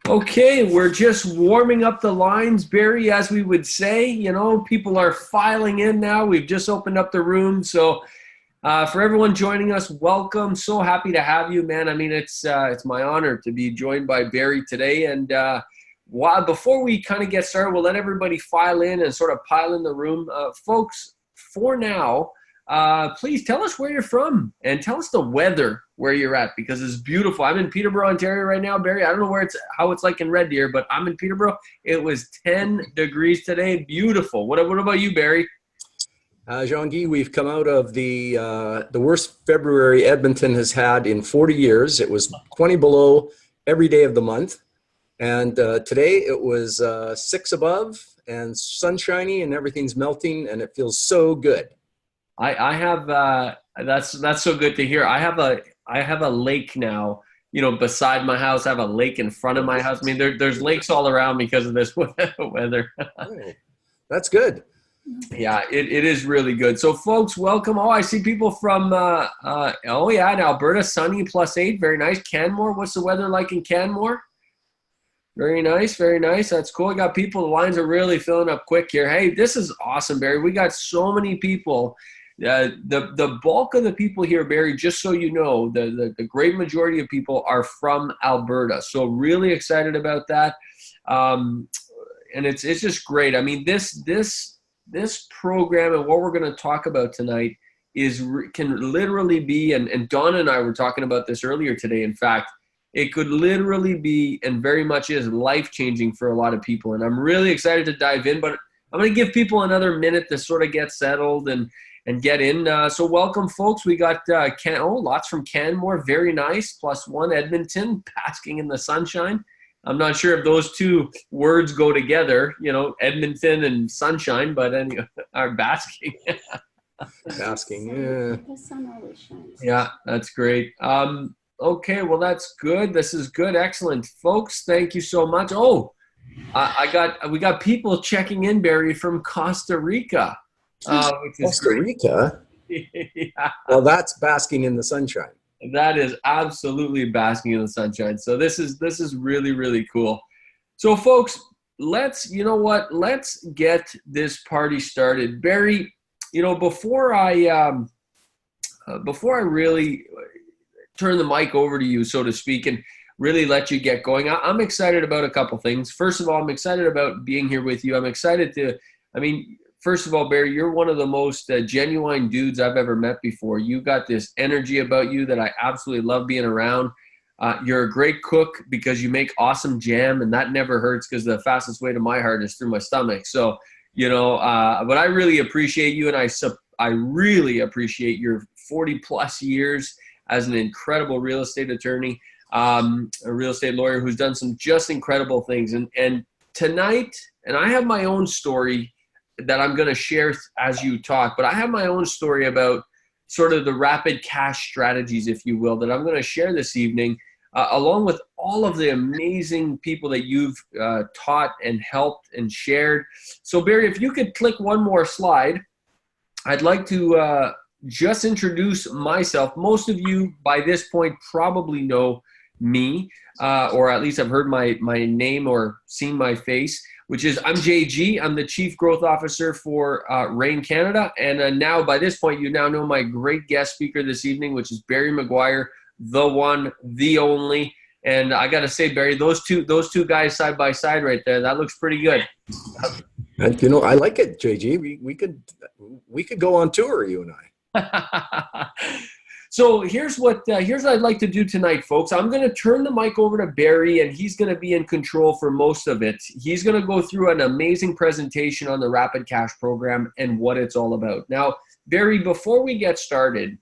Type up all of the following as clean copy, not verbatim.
Okay, we're just warming up the lines, Barry, as we would say. You know, people are filing in now. We've just opened up the room. So for everyone joining us, welcome. So happy to have you, man. I mean, it's my honor to be joined by Barry today. And before we kind of get started, we'll let everybody file in and sort of pile in the room. Folks, for now, please tell us where you're from and tell us the weather where you're at, because it's beautiful. I'm in Peterborough, Ontario right now, Barry. I don't know how it's like in Red Deer, but I'm in Peterborough. It was 10 degrees today. Beautiful. What about you, Barry? Jean-Guy, we've come out of the worst February Edmonton has had in 40 years. It was 20 below every day of the month. And today it was 6 above and sunshiny and everything's melting and it feels so good. I have that's so good to hear. I have a lake now, you know, beside my house. I have a lake in front of my house. I mean, there's lakes all around because of this weather. Oh, that's good. Yeah, it is really good. So, folks, welcome. Oh, I see people from in Alberta, sunny +8. Very nice. Canmore, what's the weather like in Canmore? Very nice, very nice. That's cool. I got people. The lines are really filling up quick here. Hey, this is awesome, Barry. We got so many people. The bulk of the people here, Barry, just so you know, the great majority of people are from Alberta. So really excited about that. And it's just great. I mean, this program and what we're going to talk about tonight can literally be, and Donna and I were talking about this earlier today, in fact, it could literally be and very much is life-changing for a lot of people. And I'm really excited to dive in, but I'm going to give people another minute to sort of get settled and get in. So welcome, folks. We got lots from Canmore. Very nice. +1 Edmonton, basking in the sunshine. I'm not sure if those two words go together, you know, Edmonton and sunshine, but anyway, are basking. Basking, yeah. The sun always shines. Yeah, that's great. Okay, well, that's good. This is good. Excellent. Folks, thank you so much. Oh, we got people checking in, Barry, from Costa Rica. Which is Costa Rica? yeah. Well, that's basking in the sunshine. That is absolutely basking in the sunshine. So this is really, really cool. So folks, let's get this party started. Barry, you know, before I really turn the mic over to you, so to speak, and really let you get going, I'm excited about a couple things. First of all, I'm excited about being here with you. I'm excited first of all, Barry, you're one of the most genuine dudes I've ever met before. You got this energy about you that I absolutely love being around. You're a great cook because you make awesome jam, and that never hurts because the fastest way to my heart is through my stomach. So, you know, but I really appreciate you, and I really appreciate your 40+ years as an incredible real estate attorney, a real estate lawyer who's done some just incredible things. And tonight, and I have my own story that I'm going to share as you talk, but I have my own story about sort of the rapid cash strategies, if you will, that I'm going to share this evening, along with all of the amazing people that you've taught and helped and shared. So Barry, if you could click one more slide, I'd like to just introduce myself. Most of you by this point probably know me, or at least have heard my name or seen my face, which is I'm JG. I'm the Chief Growth Officer for Rain Canada. And now by this point, you now know my great guest speaker this evening, which is Barry McGuire, the one, the only. And I got to say, Barry, those two guys side by side right there, that looks pretty good. And, you know, I like it, JG. We could go on tour, you and I. So here's what I'd like to do tonight, folks. I'm going to turn the mic over to Barry, and he's going to be in control for most of it. He's going to go through an amazing presentation on the Rapid Cash program and what it's all about. Now, Barry, before we get started,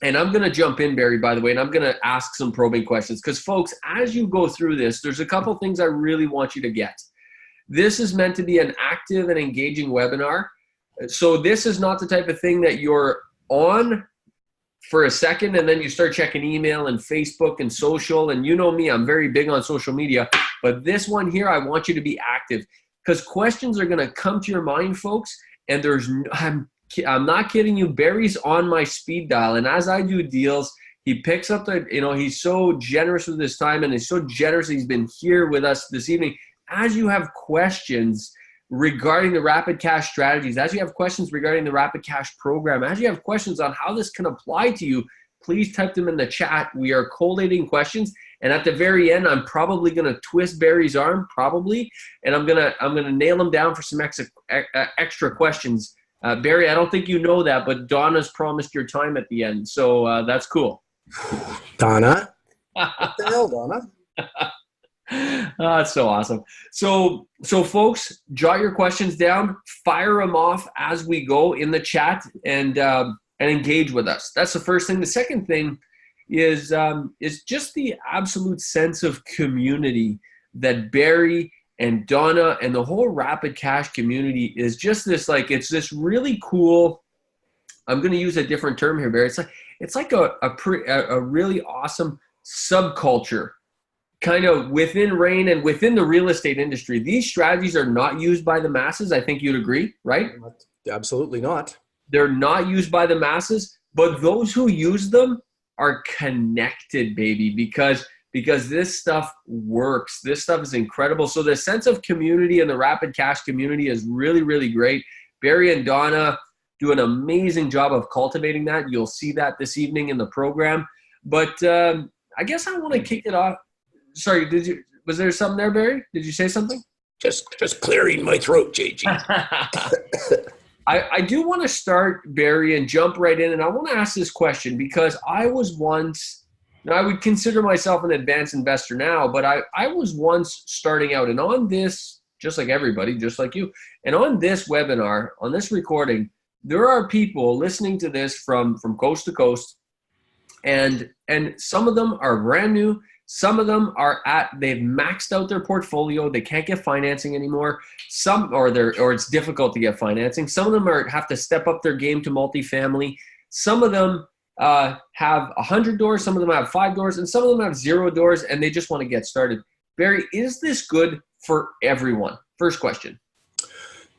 and I'm going to jump in, Barry, by the way, and I'm going to ask some probing questions because, folks, as you go through this, there's a couple things I really want you to get. This is meant to be an active and engaging webinar. So this is not the type of thing that you're on for a second and then you start checking email and Facebook and social. And you know me, I'm very big on social media. But this one here, I want you to be active because questions are going to come to your mind, folks. And I'm not kidding you, Barry's on my speed dial. And as I do deals, He picks up the, he's so generous with his time, and he's so generous. He's been here with us this evening. As you have questions regarding the Rapid Cash strategies, as you have questions regarding the Rapid Cash program, as you have questions on how this can apply to you, please type them in the chat. We are collating questions, and at the very end, I'm probably going to twist Barry's arm, probably, and I'm gonna nail him down for some extra questions. Barry, I don't think you know that, but Donna's promised your time at the end, so that's cool. Donna? What the hell, Donna? Oh, that's so awesome. So folks, jot your questions down, fire them off as we go in the chat, and engage with us. That's the first thing. The second thing is just the absolute sense of community that Barry and Donna and the whole Rapid Cash community is just this, like, it's this really cool, I'm going to use a different term here, Barry. It's like a really awesome subculture kind of within RAIN and within the real estate industry. These strategies are not used by the masses. I think you'd agree, right? Absolutely not. They're not used by the masses, but those who use them are connected, baby, because this stuff works. This stuff is incredible. So the sense of community in the Rapid Cash community is really, really great. Barry and Donna do an amazing job of cultivating that. You'll see that this evening in the program. But I guess I want to kick it off. Sorry, was there something there, Barry? Did you say something? Just clearing my throat, JG. I do want to start, Barry, and jump right in. And I want to ask this question because I was once, now I would consider myself an advanced investor now, but I was once starting out. And on this, just like everybody, just like you, and on this webinar, on this recording, there are people listening to this from coast to coast. And some of them are brand new. Some of them they've maxed out their portfolio. They can't get financing anymore. Or it's difficult to get financing. Some of them have to step up their game to multifamily. Some of them have 100 doors. Some of them have 5 doors, and some of them have 0 doors, and they just want to get started. Barry, is this good for everyone? First question.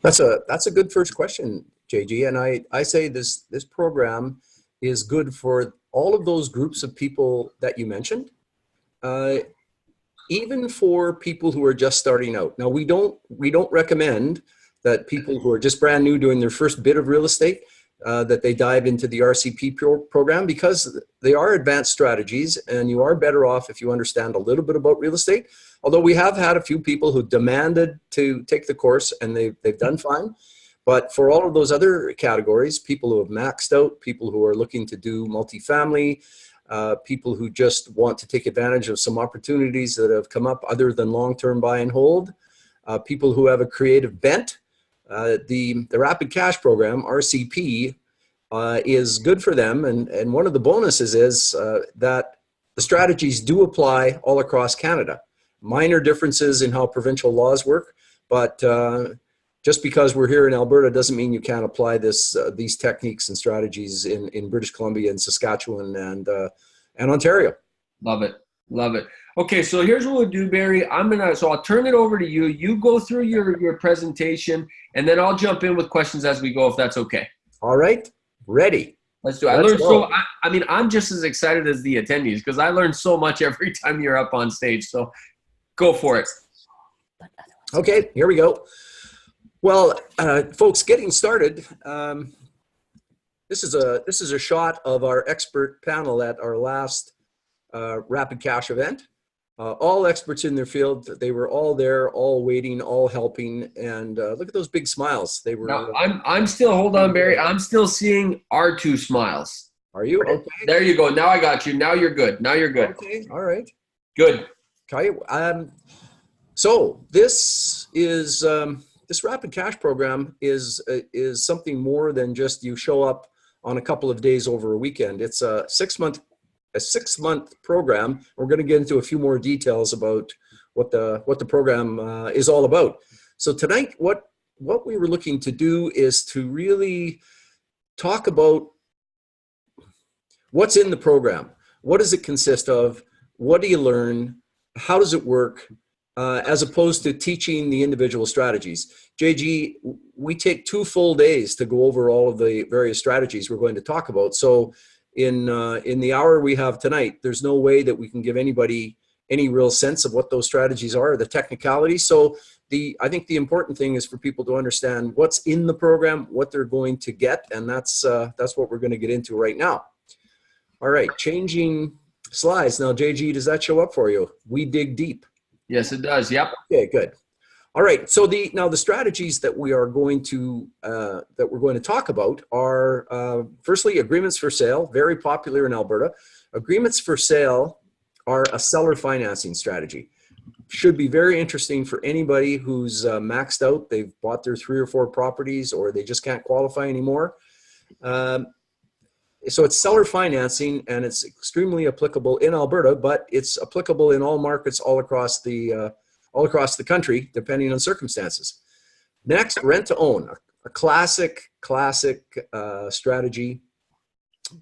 That's a good first question, JG. And I say this program is good for all of those groups of people that you mentioned. Even for people who are just starting out. Now, we don't recommend that people who are just brand new doing their first bit of real estate, that they dive into the RCP program, because they are advanced strategies and you are better off if you understand a little bit about real estate. Although we have had a few people who demanded to take the course and they've done fine. But for all of those other categories, people who have maxed out, people who are looking to do multifamily, people who just want to take advantage of some opportunities that have come up other than long-term buy and hold, people who have a creative bent. The Rapid Cash program, RCP, is good for them. And one of the bonuses is that the strategies do apply all across Canada. Minor differences in how provincial laws work, but just because we're here in Alberta doesn't mean you can't apply these techniques and strategies in British Columbia and Saskatchewan and Ontario. Love it. Love it. Okay, so here's what we'll do, Barry. So I'll turn it over to you. You go through your presentation, and then I'll jump in with questions as we go, if that's okay. All right. Ready. Let's do it. I'm just as excited as the attendees because I learn so much every time you're up on stage. So go for it. Okay, here we go. Well, folks, getting started. This is a shot of our expert panel at our last Rapid Cash event. All experts in their field. They were all there, all waiting, all helping, and look at those big smiles. They were. Now, I'm still. Hold on, Barry. I'm still seeing our 2 smiles. Are you okay? There you go. Now I got you. Now you're good. Now you're good. Okay. All right. Good. Okay. So this is. This Rapid Cash program is something more than just you show up on a couple of days over a weekend. It's a 6-month program. We're going to get into a few more details about what the program is all about. So tonight, what we were looking to do is to really talk about what's in the program. What does it consist of? What do you learn? How does it work? As opposed to teaching the individual strategies. JG, we take 2 full days to go over all of the various strategies we're going to talk about. So in the hour we have tonight, there's no way that we can give anybody any real sense of what those strategies are, the technicalities. So I think the important thing is for people to understand what's in the program, what they're going to get, and that's what we're going to get into right now. All right, changing slides now. JG, does that show up for you? We dig deep. Yes, it does. Yep. Okay, good. All right. So now the strategies that we're going to talk about are firstly agreements for sale, very popular in Alberta. Agreements for sale are a seller financing strategy. Should be very interesting for anybody who's maxed out. They've bought their 3 or 4 properties, or they just can't qualify anymore. So it's seller financing, and it's extremely applicable in Alberta, but it's applicable in all markets all across the country, depending on circumstances. Next, rent to own, a classic strategy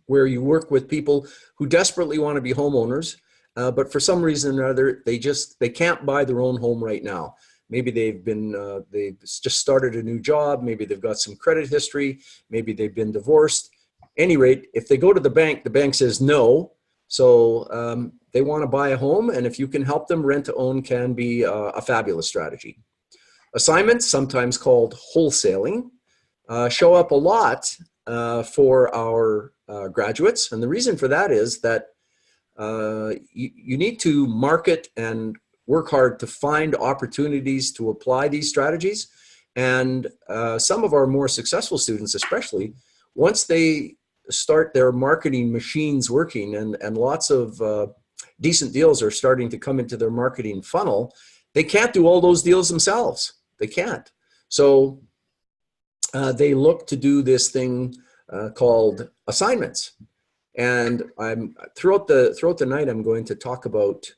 where you work with people who desperately want to be homeowners, but for some reason or other, they can't buy their own home right now. Maybe they've just started a new job. Maybe they've got some credit history. Maybe they've been divorced. Any rate, if they go to the bank says no. So they want to buy a home, and if you can help them, rent to own can be a fabulous strategy. Assignments, sometimes called wholesaling, show up a lot for our graduates. And the reason for that is that you need to market and work hard to find opportunities to apply these strategies. And some of our more successful students, especially, once they start their marketing machines working and lots of decent deals are starting to come into their marketing funnel, they can't do all those deals themselves. They can't. So they look to do this thing called assignments. And throughout the night, I'm going to talk about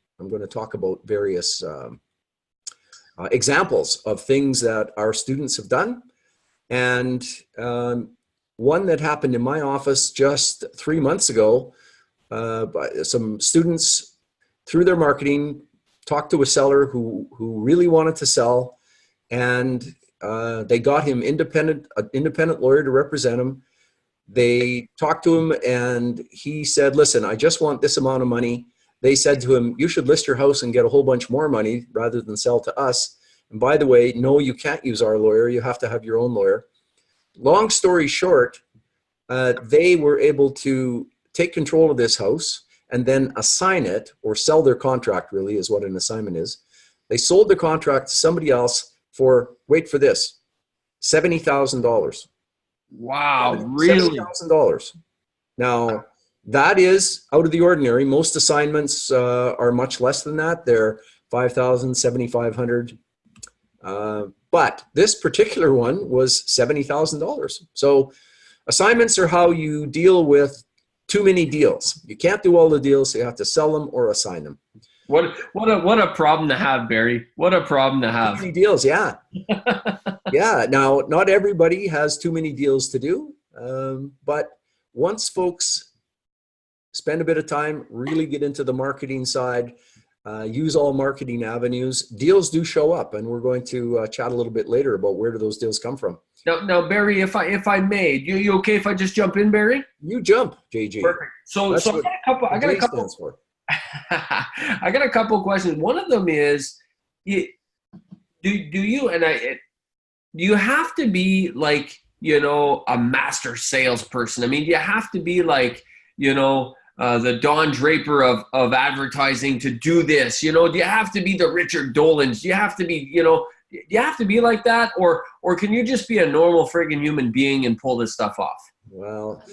various examples of things that our students have done. And one that happened in my office just 3 months ago, some students, through their marketing, talked to a seller who really wanted to sell, and they got him an independent lawyer to represent him. They talked to him, and he said, listen, I just want this amount of money. They said to him, you should list your house and get a whole bunch more money rather than sell to us. And by the way, no, you can't use our lawyer. You have to have your own lawyer. Long story short, they were able to take control of this house and then assign it, or sell their contract, really is what an assignment is. They sold the contract to somebody else for, wait for this, $70,000. Wow, really? $70,000. Now, that is out of the ordinary. Most assignments are much less than that. They're $5,000, $7,500. But this particular one was $70,000. So assignments are how you deal with too many deals. You can't do all the deals, so you have to sell them or assign them. What a problem to have, Barry. What a problem to have. Too many deals, yeah. Yeah, now not everybody has too many deals to do, but once folks spend a bit of time, really get into the marketing side, use all marketing avenues, deals do show up, and we're going to chat a little bit later about where do those deals come from. Now, Barry, if I may, you okay if I just jump in, Barry? You jump, JG. Perfect. So I got a couple questions. One of them is, do you have to be like, a master salesperson? I mean, do you have to be like, the Don Draper of advertising to do this? Do you have to be the Richard Dolans? Do you have to be, do you have to be like that? Or can you just be a normal friggin' human being and pull this stuff off? Well,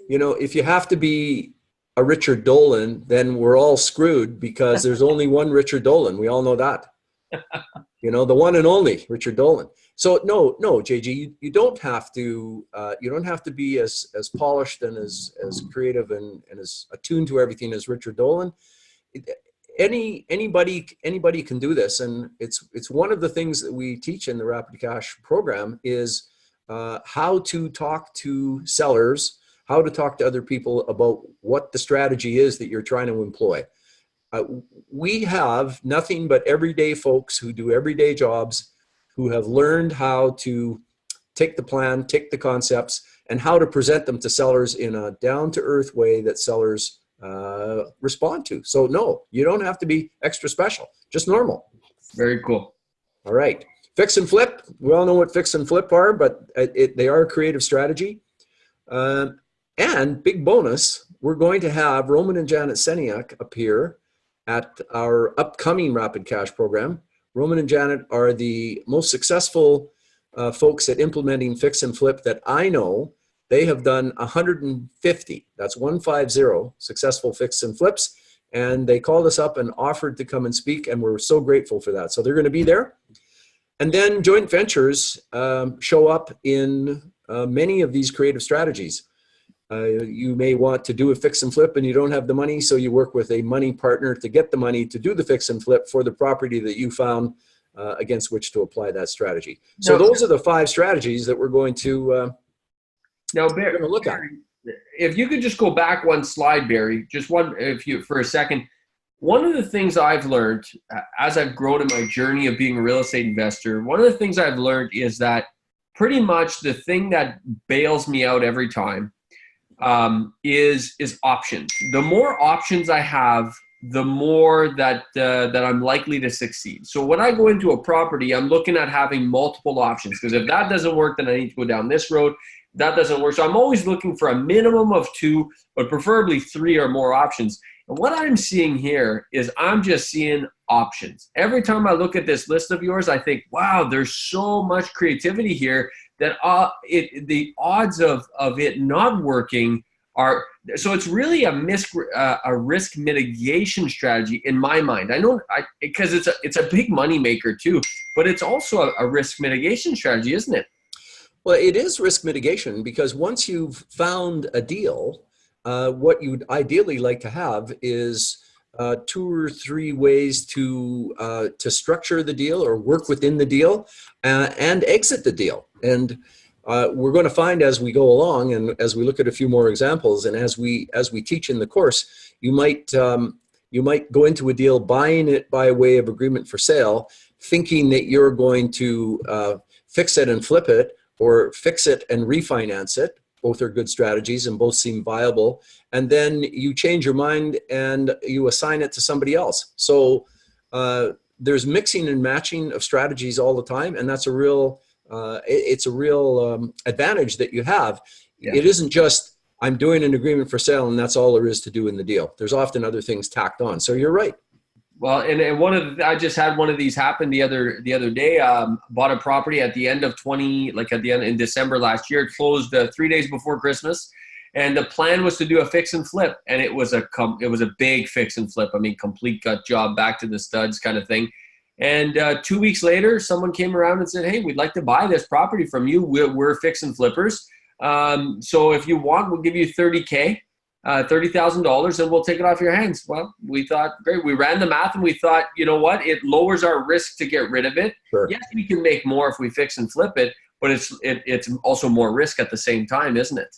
if you have to be a Richard Dolan, then we're all screwed, because there's only one Richard Dolan. We all know that. The one and only Richard Dolan. So no, JG, you don't have to be as polished and as creative and as attuned to everything as Richard Dolan. Anybody can do this, and it's one of the things that we teach in the Rapid Cash program is how to talk to sellers, how to talk to other people about what the strategy is that you're trying to employ. We have nothing but everyday folks who do everyday jobs, who have learned how to take the plan, take the concepts, and how to present them to sellers in a down-to-earth way that sellers respond to. So no, you don't have to be extra special, just normal. Very cool. All right. Fix and flip. We all know what fix and flip are, but they are a creative strategy. And big bonus, we're going to have Roman and Janet Seniak appear at our upcoming Rapid Cash program. Roman and Janet are the most successful folks at implementing fix and flip that I know. They have done 150, that's 150 successful fix and flips. And they called us up and offered to come and speak, and we're so grateful for that. So they're going to be there. And then joint ventures show up in many of these creative strategies. You may want to do a fix and flip and you don't have the money, so you work with a money partner to get the money to do the fix and flip for the property that you found against which to apply that strategy. So those are the 5 strategies that we're going to look at. If you could just go back one slide, Barry, just one, for a second. One of the things I've learned as I've grown in my journey of being a real estate investor, one of the things I've learned is that pretty much the thing that bails me out every time is options. The more options I have, the more that I'm likely to succeed. So when I go into a property, I'm looking at having multiple options, because if that doesn't work, then I need to go down this road. That doesn't work. So I'm always looking for a minimum of 2, but preferably 3 or more options. And what I'm seeing here is I'm just seeing options. Every time I look at this list of yours, I think, wow, there's so much creativity here that the odds of it not working are, so it's really a risk mitigation strategy in my mind. I know because it's a big money maker too, but it's also a risk mitigation strategy, isn't it? Well, it is risk mitigation, because once you've found a deal, what you'd ideally like to have is 2 or 3 ways to structure the deal or work within the deal and exit the deal. And we're going to find as we go along, and as we look at a few more examples, and as we teach in the course, you might go into a deal buying it by way of agreement for sale, thinking that you're going to fix it and flip it, or fix it and refinance it. Both are good strategies and both seem viable. And then you change your mind and you assign it to somebody else. So there's mixing and matching of strategies all the time. And that's a real, advantage that you have. Yeah. It isn't just, I'm doing an agreement for sale and that's all there is to do in the deal. There's often other things tacked on. So you're right. Well, and I just had one of these happen the other day. Bought a property at the end of in December last year. It closed 3 days before Christmas, and the plan was to do a fix and flip, and it was a big fix and flip. I mean, complete gut job, back to the studs kind of thing. And 2 weeks later, someone came around and said, "Hey, we'd like to buy this property from you. We're fix and flippers. So if you want, we'll give you $30,000. $30,000, and we'll take it off your hands." Well, we thought, great. We ran the math and we thought, you know what? It lowers our risk to get rid of it. Sure. Yes, we can make more if we fix and flip it, but it's also more risk at the same time, isn't it?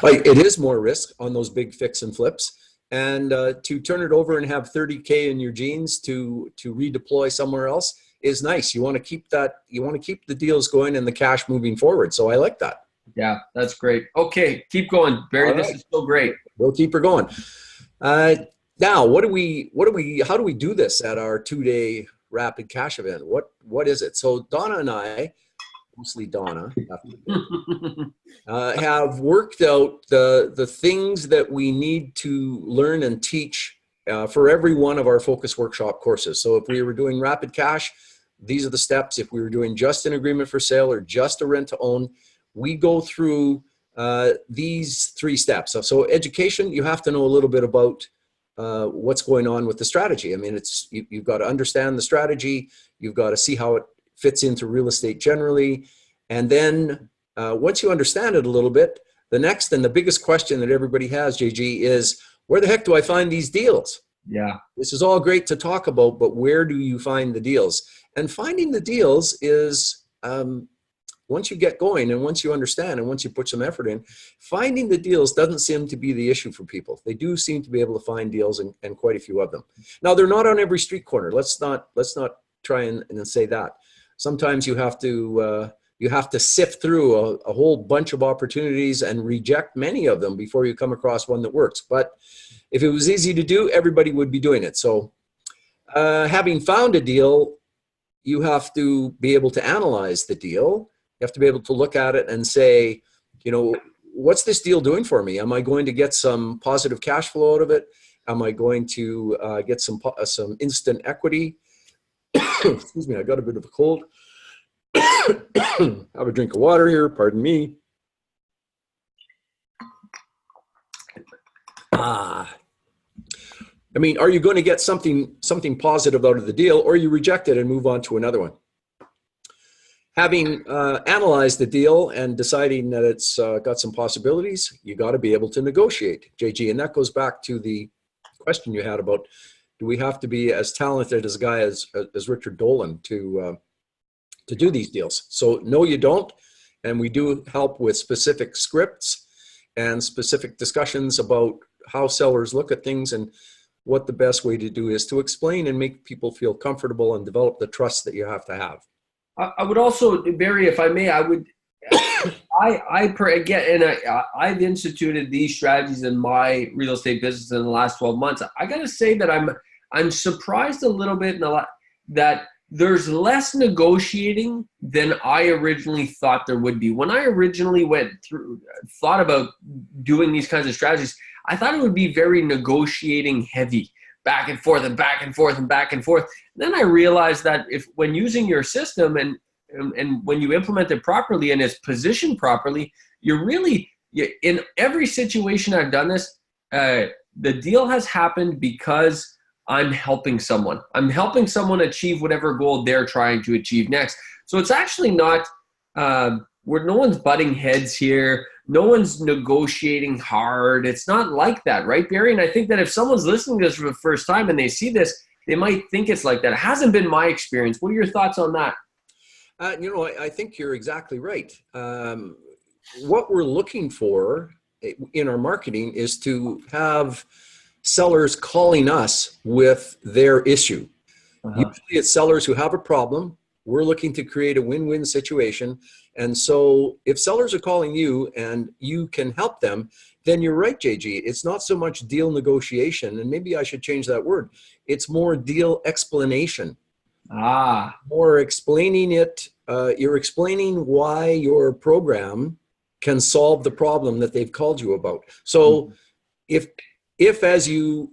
It is more risk on those big fix and flips. And to turn it over and have $30K in your jeans to redeploy somewhere else is nice. You want to keep that. You want to keep the deals going and the cash moving forward. So I like that. Yeah, that's great. Okay, keep going, Barry. This is so great. We'll keep her going. Now, how do we do this at our 2-day Rapid Cash event? What is it? So Donna and I, mostly Donna, have worked out the things that we need to learn and teach for every one of our Focus Workshop courses. So if we were doing Rapid Cash, these are the steps. If we were doing just an agreement for sale or just a rent to own, we go through these 3 steps. So education, you have to know a little bit about what's going on with the strategy. I mean, you've got to understand the strategy. You've got to see how it fits into real estate generally. And then once you understand it a little bit, the next and the biggest question that everybody has, JG, is where the heck do I find these deals? Yeah. This is all great to talk about, but where do you find the deals? And finding the deals is, once you get going and once you understand and once you put some effort in, finding the deals doesn't seem to be the issue for people. They do seem to be able to find deals, and quite a few of them. Now, they're not on every street corner. Let's not try and say that. Sometimes you have to You have to sift through a whole bunch of opportunities and reject many of them before you come across one that works. But if it was easy to do, everybody would be doing it. So having found a deal, you have to be able to analyze the deal. You have to be able to look at it and say, you know, what's this deal doing for me? Am I going to get some positive cash flow out of it? Am I going to get some instant equity? Excuse me, I got a bit of a cold. Have a drink of water here, pardon me. I mean, are you going to get something positive out of the deal, or you reject it and move on to another one? Having analyzed the deal and deciding that it's got some possibilities, you got to be able to negotiate, JG. And that goes back to the question you had about, do we have to be as talented as a guy as Richard Dolan to do these deals? So no, you don't. And we do help with specific scripts and specific discussions about how sellers look at things and what the best way to do is to explain and make people feel comfortable and develop the trust that you have to have. I would also, Barry, if I may, I would, I've instituted these strategies in my real estate business in the last 12 months. I got to say that I'm surprised a little bit that there's less negotiating than I originally thought there would be. When I originally thought about doing these kinds of strategies, I thought it would be very negotiating heavy, back and forth and back and forth and back and forth. And then I realized that when using your system and when you implement it properly and it's positioned properly, in every situation I've done this, the deal has happened because I'm helping someone. I'm helping someone achieve whatever goal they're trying to achieve next. So it's actually not where no one's butting heads here. No one's negotiating hard. It's not like that, right, Barry? And I think that if someone's listening to this for the first time and they see this, they might think it's like that. It hasn't been my experience. What are your thoughts on that? I think you're exactly right. What we're looking for in our marketing is to have sellers calling us with their issue. Usually it's sellers who have a problem. We're looking to create a win-win situation. And so if sellers are calling you and you can help them, then you're right, JG. It's not so much deal negotiation, and maybe I should change that word. It's more deal explanation. More explaining it. You're explaining why your program can solve the problem that they've called you about. So if as you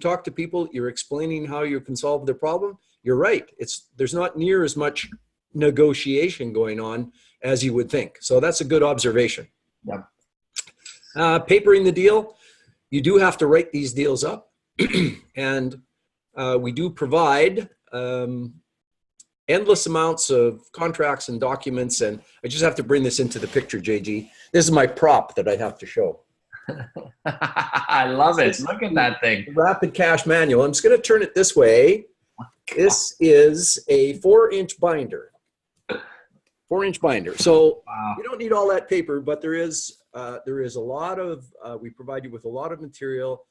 talk to people, you're explaining how you can solve their problem, you're right. There's not near as much negotiation going on as you would think. So that's a good observation. Papering the deal, you do have to write these deals up. And we do provide endless amounts of contracts and documents. And I just have to bring this into the picture, JG. This is my prop that I have to show. I love it. Look at that thing. Rapid Cash Manual. I'm just going to turn it this way. This is a 4-inch binder. 4-inch binder. So you don't need all that paper, but there is a lot of, we provide you with a lot of material,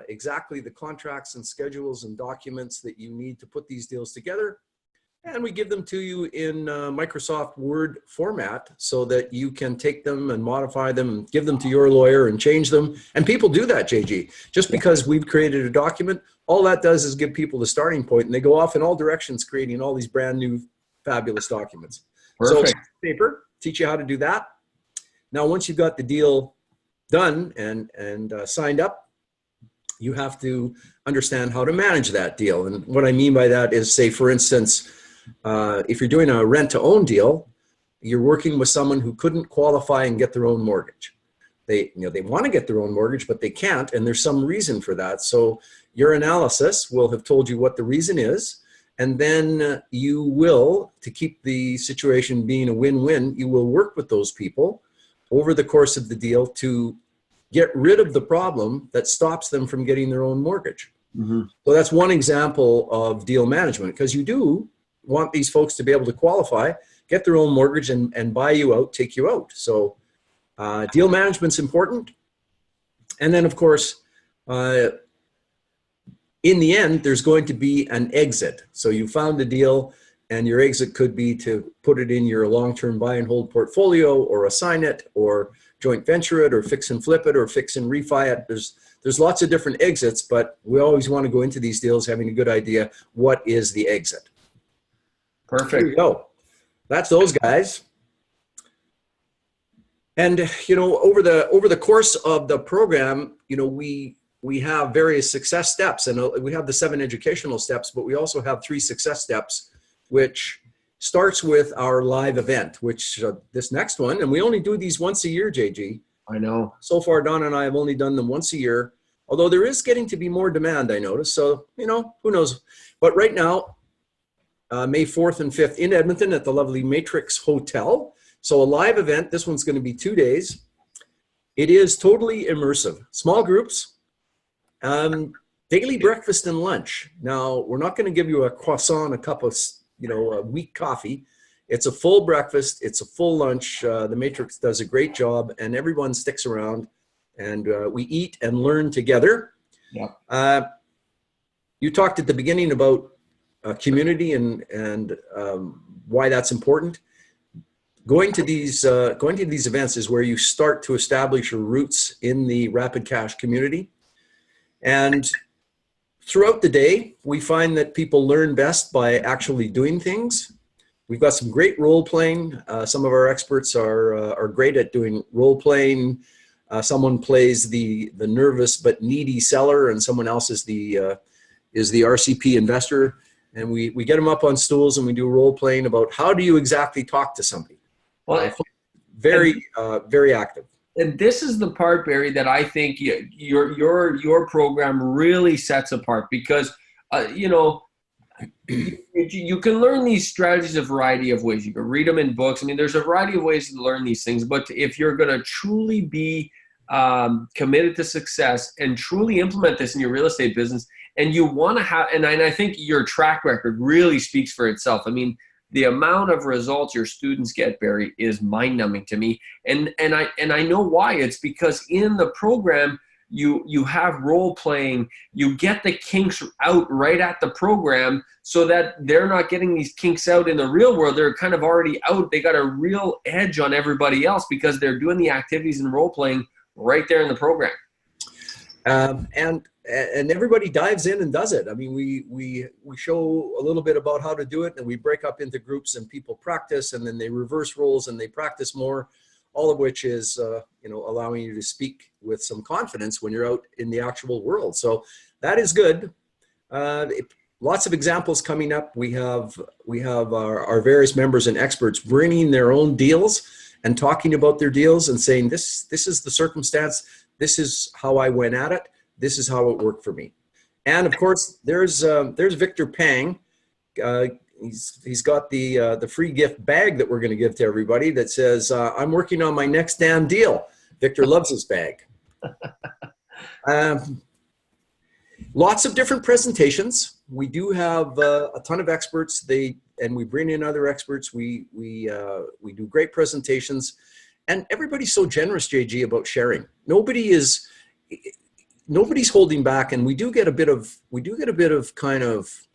exactly the contracts and schedules and documents that you need to put these deals together. And we give them to you in Microsoft Word format so that you can take them and modify them and give them to your lawyer and change them. And people do that, JG. Just because we've created a document, all that does is give people the starting point, and they go off in all directions creating all these brand new fabulous documents. Perfect. So paper, teach you how to do that. Now, once you've got the deal done and signed up, you have to understand how to manage that deal. And what I mean by that is, say, for instance, if you're doing a rent-to-own deal, you're working with someone who couldn't qualify and get their own mortgage. They want to get their own mortgage, but they can't, and there's some reason for that. So your analysis will have told you what the reason is, and then you will, to keep the situation being a win-win, you will work with those people over the course of the deal to get rid of the problem that stops them from getting their own mortgage. So that's one example of deal management, because you do want these folks to be able to qualify, get their own mortgage, and buy you out, take you out. So deal management's important. And then, of course, in the end, there's going to be an exit. So you found a deal, And your exit could be to put it in your long-term buy and hold portfolio, or assign it, or joint venture it, or fix and flip it, or fix and refi it. There's lots of different exits, but we always want to go into these deals having a good idea what is the exit. Perfect. There you go. That's those guys. And over the course of the program, we have various success steps, and we have the 7 educational steps, but we also have 3 success steps, which starts with our live event, which this next one, and we only do these once a year, JG. I know. So far, Don and I have only done them once a year, although there is getting to be more demand, I notice. So, who knows? But right now, May 4th and 5th in Edmonton at the lovely Matrix Hotel. So a live event. This one's going to be 2 days. It is totally immersive. Small groups, daily breakfast and lunch. Now, we're not going to give you a croissant, a cup of, a weak coffee. It's a full breakfast. It's a full lunch. The Matrix does a great job, and everyone sticks around, and we eat and learn together. Yeah. You talked at the beginning about community and why that's important. Going to these events is where you start to establish your roots in the Rapid Cash community. And throughout the day, we find that people learn best by actually doing things. We've got some great role playing. Some of our experts are great at doing role playing. Someone plays the nervous but needy seller, and someone else is the RCP investor. And we get them up on stools, and we do role playing about how do you exactly talk to somebody. Well, very active. And this is the part, Barry, that I think your program really sets apart, because you can learn these strategies a variety of ways. You can read them in books. I mean, there's a variety of ways to learn these things. But if you're going to truly be committed to success and truly implement this in your real estate business, and you want to have, and I think your track record really speaks for itself. I mean, the amount of results your students get, Barry, is mind-numbing to me. And I know why. It's because in the program, you have role playing, you get the kinks out right at the program, so that they're not getting these kinks out in the real world. They're kind of already out. They got a real edge on everybody else because they're doing the activities and role playing right there in the program. And everybody dives in and does it. I mean, we show a little bit about how to do it, and we break up into groups, and people practice, and then they reverse roles and they practice more, all of which is, allowing you to speak with some confidence when you're out in the actual world. So that is good. Lots of examples coming up. We have our various members and experts bringing their own deals and talking about their deals and saying, this is the circumstance. This is how I went at it. This is how it worked for me. And of course, there's Victor Pang. He's got the free gift bag that we're going to give to everybody that says, I'm working on my next damn deal. Victor loves his bag. Lots of different presentations. We do have a ton of experts. And we bring in other experts. We do great presentations, and everybody's so generous, JG, about sharing. Nobody's holding back, and we do get a bit of kind of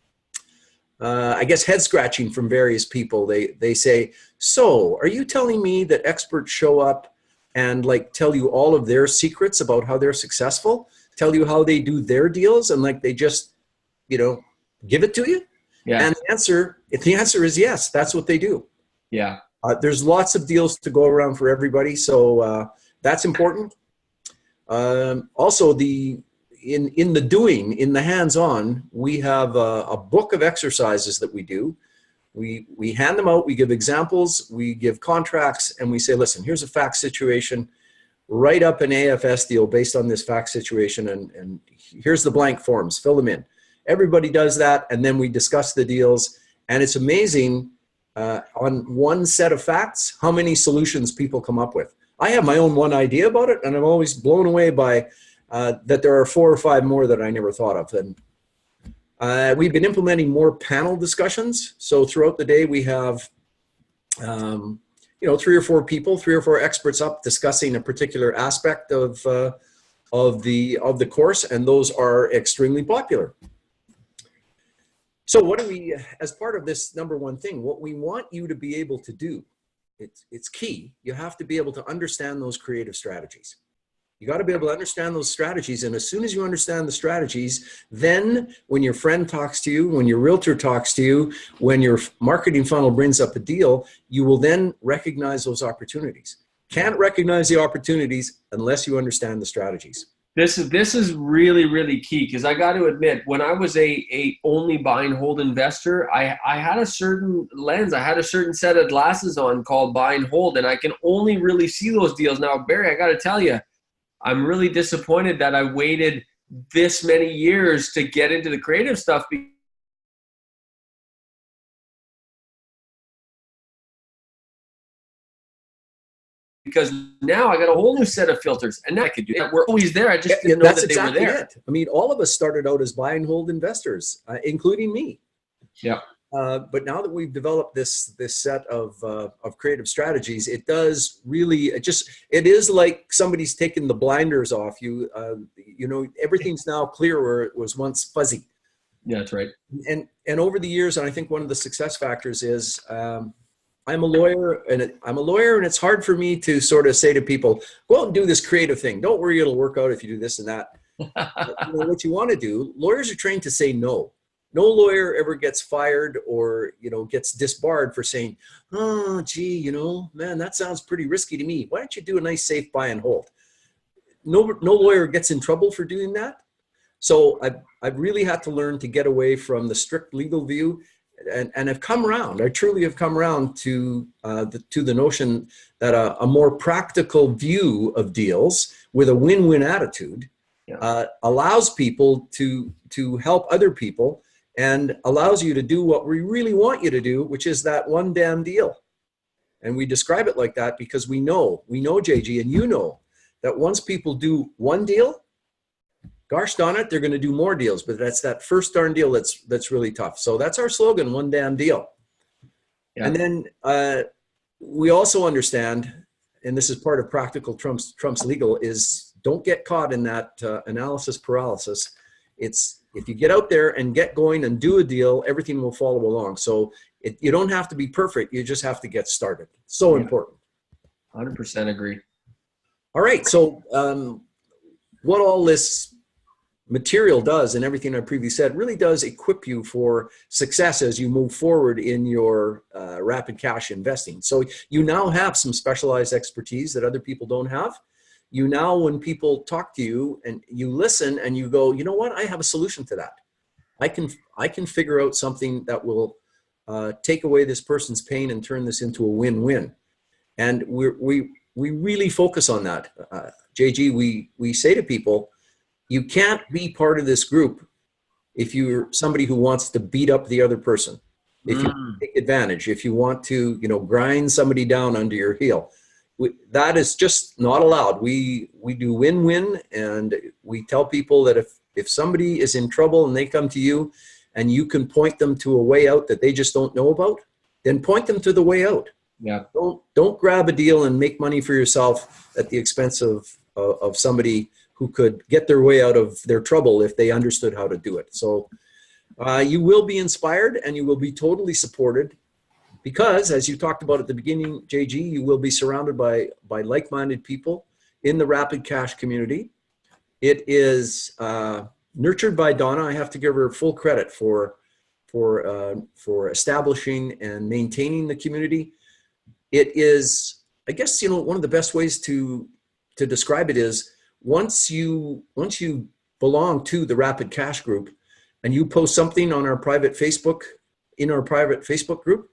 I guess head scratching from various people. They say, so are you telling me that experts show up and like tell you all of their secrets about how they're successful, tell you how they do their deals, and like they just give it to you? Yeah. And the answer is yes, that's what they do. Yeah. There's lots of deals to go around for everybody, so that's important. Also, in the hands-on, we have a book of exercises that we do. We hand them out, we give examples, we give contracts, and we say, listen, here's a fact situation. Write up an AFS deal based on this fact situation, and here's the blank forms, fill them in. Everybody does that, and then we discuss the deals, and it's amazing on one set of facts how many solutions people come up with. I have my own one idea about it, and I'm always blown away by that there are 4 or 5 more that I never thought of. And we've been implementing more panel discussions. So throughout the day, we have 3 or 4 people, 3 or 4 experts up discussing a particular aspect of the course, and those are extremely popular. So what do we, as part of this number one thing, what we want you to be able to do, it's key. You have to be able to understand those creative strategies. You got to be able to understand those strategies. And as soon as you understand the strategies, then when your friend talks to you, when your realtor talks to you, when your marketing funnel brings up a deal, you will then recognize those opportunities. Can't recognize the opportunities unless you understand the strategies. This is really, really key, because I got to admit, when I was a only buy and hold investor, I had a certain lens. I had a certain set of glasses on called buy and hold, and I can only really see those deals. Now, Barry, I got to tell you, I'm really disappointed that I waited this many years to get into the creative stuff, because now I got a whole new set of filters, and now I could do it. We're always there. I just didn't know that they were there. It. I mean, all of us started out as buy and hold investors, including me. Yeah. But now that we've developed this set of creative strategies, it does really, it is like somebody's taken the blinders off you. You know, everything's now clear where it was once fuzzy. Yeah, that's right. And over the years, and I think one of the success factors is I'm a lawyer, and it's hard for me to sort of say to people, go out and do this creative thing. Don't worry, it'll work out if you do this and that. What you want to do, lawyers are trained to say no. No lawyer ever gets fired or, gets disbarred for saying, oh, gee, man, that sounds pretty risky to me. Why don't you do a nice safe buy and hold? No lawyer gets in trouble for doing that. So I've really had to learn to get away from the strict legal view, and have come around. I truly have come around to the notion that a more practical view of deals with a win-win attitude allows people to help other people, and allows you to do what we really want you to do, which is that one damn deal. And we describe it like that because we know, JG, and you know, that once people do one deal, gosh darn it, they're going to do more deals. But that's that first darn deal that's really tough. So that's our slogan, one damn deal. Yeah. And then we also understand, and this is part of practical Trump's legal, is don't get caught in that analysis paralysis. It's if you get out there and get going and do a deal, everything will follow along. So you don't have to be perfect. You just have to get started. So important. 100% agree. All right. So what all this material does, and everything I previously said, really does equip you for success as you move forward in your rapid cash investing. So you now have some specialized expertise that other people don't have. You now, when people talk to you and you listen and you go, you know what, I have a solution to that. I can figure out something that will take away this person's pain and turn this into a win-win. And we really focus on that. JG, we say to people, you can't be part of this group if you're somebody who wants to beat up the other person, if you take advantage, if you want to, grind somebody down under your heel. That is just not allowed. We do win-win, and we tell people that if somebody is in trouble and they come to you and you can point them to a way out that they just don't know about, then point them to the way out. Yeah. Don't grab a deal and make money for yourself at the expense of somebody who could get their way out of their trouble if they understood how to do it. So you will be inspired and you will be totally supported, because as you talked about at the beginning, JG, you will be surrounded by like-minded people in the Rapid Cash community. It is nurtured by Donna. I have to give her full credit for establishing and maintaining the community. It is, I guess, one of the best ways to describe it is, once you belong to the Rapid Cash group and you post something on our private Facebook, in our private Facebook group,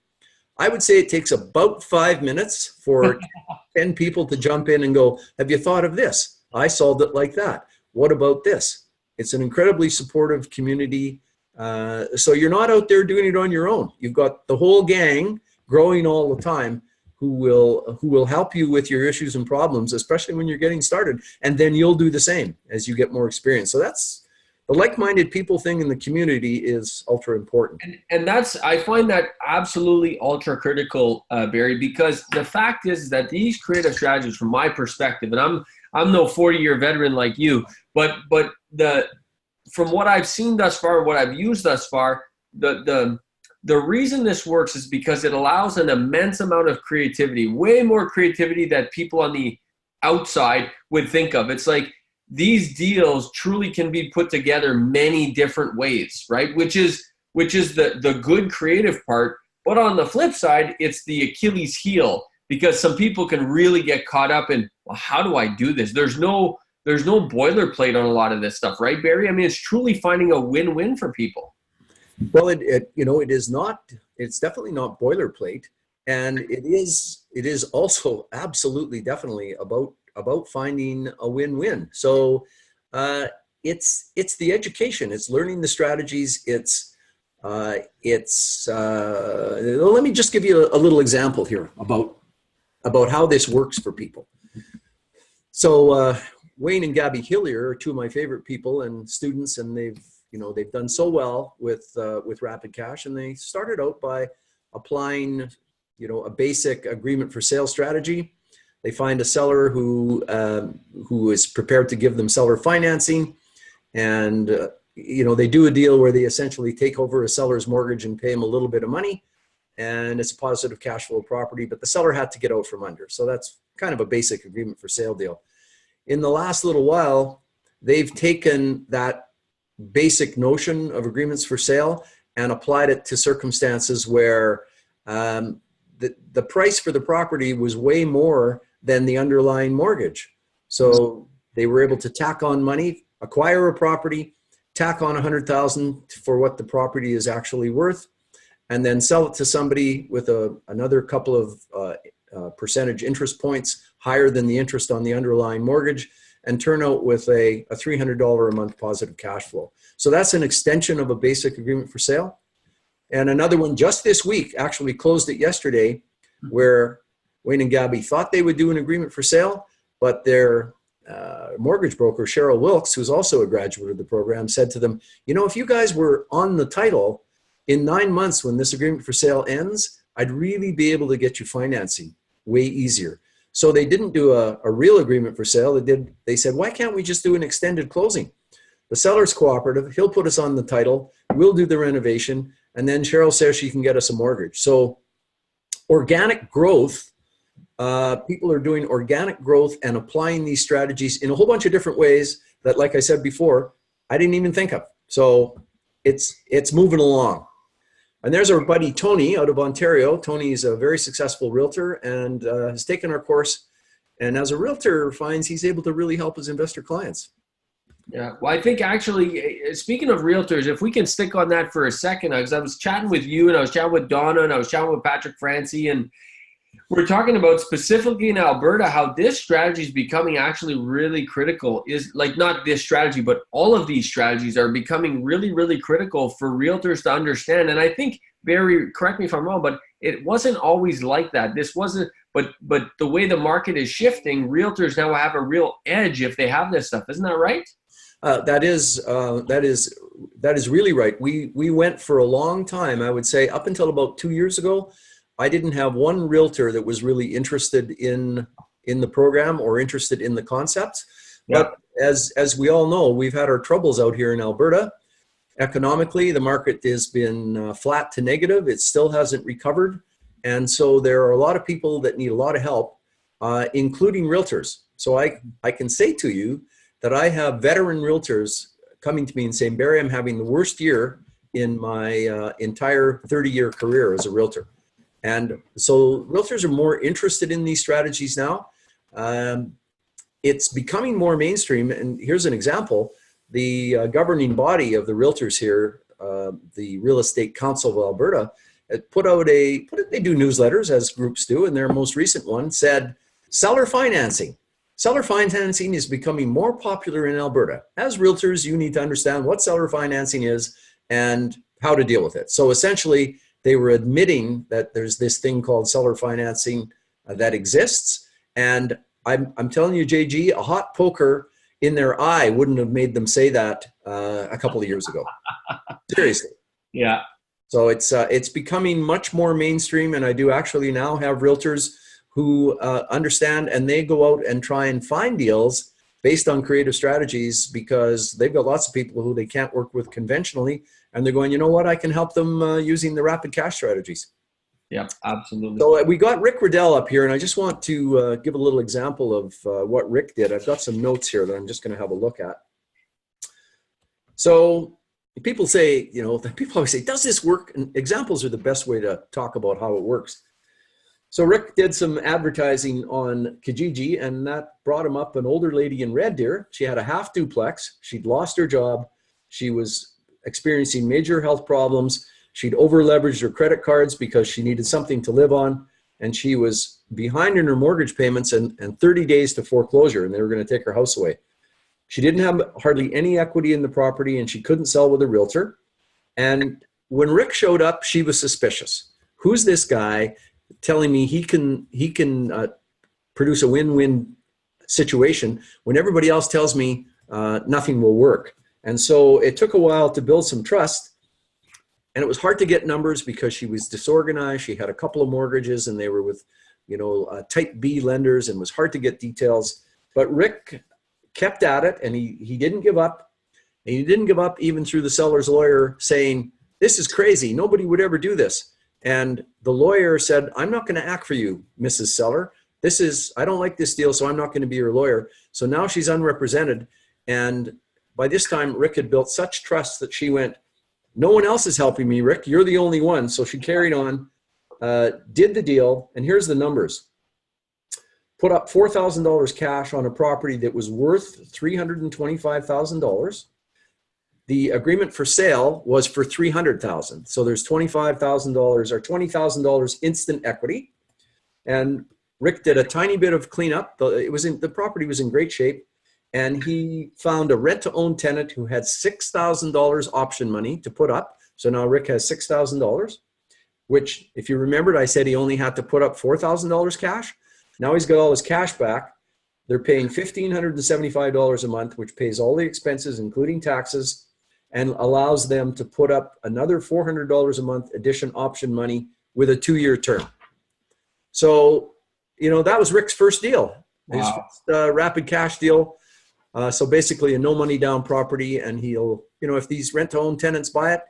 I would say it takes about 5 minutes for 10 people to jump in and go, have you thought of this? I solved it like that. What about this? It's an incredibly supportive community. So you're not out there doing it on your own. You've got the whole gang growing all the time who will help you with your issues and problems, especially when you're getting started. And then you'll do the same as you get more experience. So that's the like-minded people thing in the community is ultra important. And I find that absolutely ultra critical, Barry, because the fact is that these creative strategies, from my perspective, and I'm no 40-year veteran like you, but from what I've seen thus far, what I've used thus far, the reason this works is because it allows an immense amount of creativity, way more creativity that people on the outside would think of. It's like these deals truly can be put together many different ways, right? Which is the good creative part. But on the flip side, it's the Achilles heel, because some people can really get caught up in, well, how do I do this? There's no boilerplate on a lot of this stuff, right, Barry? I mean, it's truly finding a win-win for people. Well, it is not. It's definitely not boilerplate, and it is also absolutely definitely about finding a win-win. So it's the education. It's learning the strategies. Let me just give you a little example here about how this works for people. So Wayne and Gabby Hillier are two of my favorite people and students, and they've done so well with Rapid Cash, and they started out by applying, a basic agreement for sale strategy. They find a seller who is prepared to give them seller financing, and they do a deal where they essentially take over a seller's mortgage and pay him a little bit of money, and it's a positive cash flow property, but the seller had to get out from under. So that's kind of a basic agreement for sale deal. In the last little while, they've taken that basic notion of agreements for sale and applied it to circumstances where the price for the property was way more than the underlying mortgage. So they were able to tack on money, acquire a property, tack on $100,000 for what the property is actually worth, and then sell it to somebody with another couple of percentage interest points higher than the interest on the underlying mortgage, and turn out with a $300 a month positive cash flow. So that's an extension of a basic agreement for sale. And another one just this week, actually closed it yesterday, where Wayne and Gabby thought they would do an agreement for sale, but their mortgage broker, Cheryl Wilkes, who's also a graduate of the program, said to them, if you guys were on the title in 9 months when this agreement for sale ends, I'd really be able to get you financing way easier. So they didn't do a real agreement for sale. They said, why can't we just do an extended closing? The seller's cooperative, he'll put us on the title, we'll do the renovation, and then Cheryl says she can get us a mortgage. So organic growth, people are doing organic growth and applying these strategies in a whole bunch of different ways that, like I said before, I didn't even think of. So it's moving along. And there's our buddy Tony out of Ontario. Tony's a very successful realtor and has taken our course. And as a realtor, finds he's able to really help his investor clients. Yeah, well, I think actually, speaking of realtors, if we can stick on that for a second, because I was chatting with you and I was chatting with Donna and I was chatting with Patrick Francie, and we're talking about specifically in Alberta, how this strategy is becoming actually really critical. Is like not this strategy, but all of these strategies are becoming really, really critical for realtors to understand. And I think, Barry, correct me if I'm wrong, but it wasn't always like that. This wasn't, but the way the market is shifting, realtors now have a real edge if they have this stuff. Isn't that right? That is really right. We went for a long time, I would say up until about 2 years ago. I didn't have one realtor that was really interested in the program or interested in the concepts. Yeah. But as we all know, we've had our troubles out here in Alberta. Economically, the market has been flat to negative. It still hasn't recovered. And so there are a lot of people that need a lot of help, including realtors. So I can say to you that I have veteran realtors coming to me and saying, Barry, I'm having the worst year in my entire 30-year career as a realtor. And so realtors are more interested in these strategies now. It's becoming more mainstream. And here's an example. The governing body of the realtors here, the Real Estate Council of Alberta, they do newsletters as groups do. And their most recent one said, seller financing. Seller financing is becoming more popular in Alberta. As realtors, you need to understand what seller financing is and how to deal with it. So essentially, they were admitting that there's this thing called seller financing that exists. And I'm telling you, JG, a hot poker in their eye wouldn't have made them say that a couple of years ago. Seriously. Yeah. So it's becoming much more mainstream. And I do actually now have realtors who understand, and they go out and try and find deals based on creative strategies because they've got lots of people who they can't work with conventionally. And they're going, you know what, I can help them using the rapid cash strategies. Yeah, absolutely. So we got Rick Riddell up here, and I just want to give a little example of what Rick did. I've got some notes here that I'm just going to have a look at. So people say, you know, people always say, does this work? And examples are the best way to talk about how it works. So Rick did some advertising on Kijiji, and that brought him up an older lady in Red Deer. She had a half duplex. She'd lost her job. She was experiencing major health problems. She'd over leveraged her credit cards because she needed something to live on. And she was behind in her mortgage payments and 30 days to foreclosure, and they were going to take her house away. She didn't have hardly any equity in the property, and she couldn't sell with a realtor. And when Rick showed up, she was suspicious. Who's this guy telling me he can produce a win-win situation when everybody else tells me nothing will work? And so it took a while to build some trust. And it was hard to get numbers because she was disorganized. She had a couple of mortgages and they were with, you know, type B lenders, and it was hard to get details. But Rick kept at it, and he didn't give up. And he didn't give up even through the seller's lawyer saying, this is crazy. Nobody would ever do this. And the lawyer said, I'm not going to act for you, Mrs. Seller. I don't like this deal, so I'm not going to be your lawyer. So now she's unrepresented. And by this time, Rick had built such trust that she went, no one else is helping me, Rick. You're the only one. So she carried on, did the deal, and here's the numbers. Put up $4,000 cash on a property that was worth $325,000. The agreement for sale was for $300,000. So there's $25,000 or $20,000 instant equity. And Rick did a tiny bit of cleanup. The property was in great shape. And he found a rent-to-own tenant who had $6,000 option money to put up. So now Rick has $6,000, which, if you remembered, I said he only had to put up $4,000 cash. Now he's got all his cash back. They're paying $1,575 a month, which pays all the expenses, including taxes, and allows them to put up another $400 a month addition option money with a 2-year term. So, you know, that was Rick's first deal. Wow. His first rapid cash deal. So basically a no money down property, and he'll, you know, if these rent to own tenants buy it,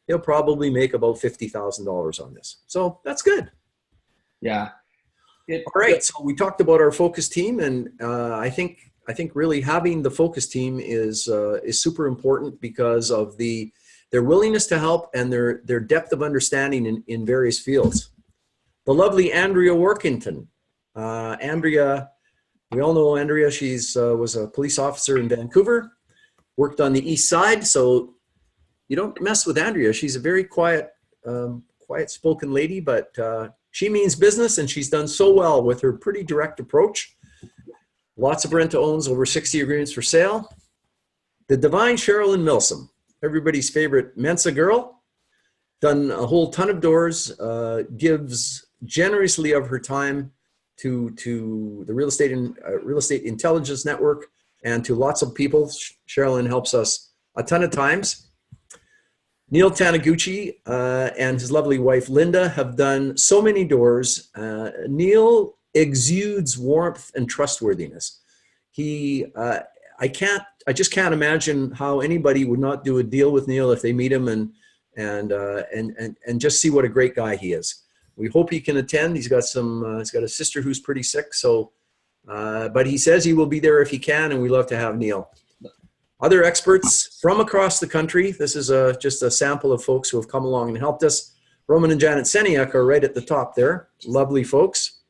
he'll probably make about $50,000 on this. So that's good. Yeah. All right. So we talked about our focus team, and I think really having the focus team is super important because of their willingness to help and their depth of understanding in various fields. The lovely Andrea Workington. Andrea, we all know Andrea. She's was a police officer in Vancouver, worked on the east side. So you don't mess with Andrea. She's a very quiet spoken lady, but she means business, and she's done so well with her pretty direct approach. Lots of rent-to-owns, over 60 agreements for sale. The divine Sherilyn Milsom, everybody's favorite Mensa girl, done a whole ton of doors, gives generously of her time to the real estate intelligence network and to lots of people. Sherilyn helps us a ton of times. Neil Taniguchi and his lovely wife Linda have done so many doors. Neil exudes warmth and trustworthiness. I just can't imagine how anybody would not do a deal with Neil if they meet him and just see what a great guy he is. We hope he can attend. He's got a sister who's pretty sick, so but he says he will be there if he can, and we love to have Neil. Other experts from across the country. This is just a sample of folks who have come along and helped us. Roman and Janet Seniak are right at the top there. Lovely folks.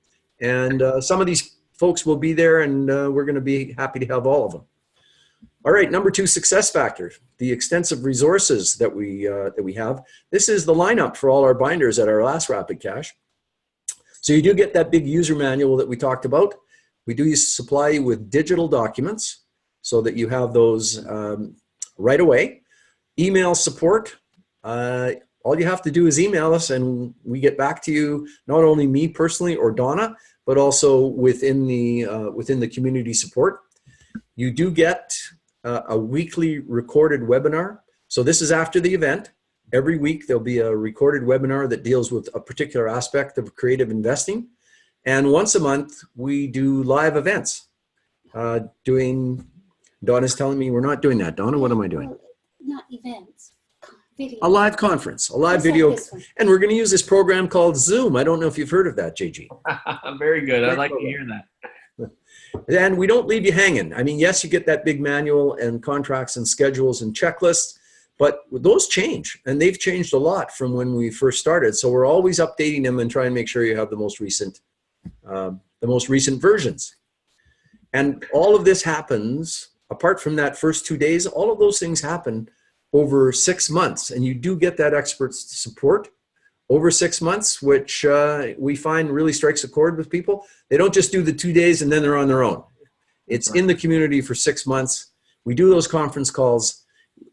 And some of these folks will be there, and we're going to be happy to have all of them. All right, number 2 success factor, the extensive resources that we have. This is the lineup for all our binders at our last Rapid Cash. So you do get that big user manual that we talked about. We do supply you with digital documents so that you have those right away. Email support. All you have to do is email us, and we get back to you, not only me personally or Donna, but also within the community support. You do get a weekly recorded webinar. So this is after the event. Every week there'll be a recorded webinar that deals with a particular aspect of creative investing. And once a month we do live events, doing Donna's telling me we're not doing that. Donna, what am I doing? Well, not events, video. A live conference, a live Just like video. this one. And we're going to use this program called Zoom. I don't know if you've heard of that, JG. Very good. I'd like to hear that. And we don't leave you hanging. I mean, yes, you get that big manual and contracts and schedules and checklists, but those change, and they've changed a lot from when we first started. So we're always updating them and trying to make sure you have the most recent versions. And all of this happens, apart from that first 2 days, all of those things happen over 6 months, and you do get that expert support over 6 months, which we find really strikes a chord with people. They don't just do the 2 days and then they're on their own. It's in the community for 6 months. We do those conference calls.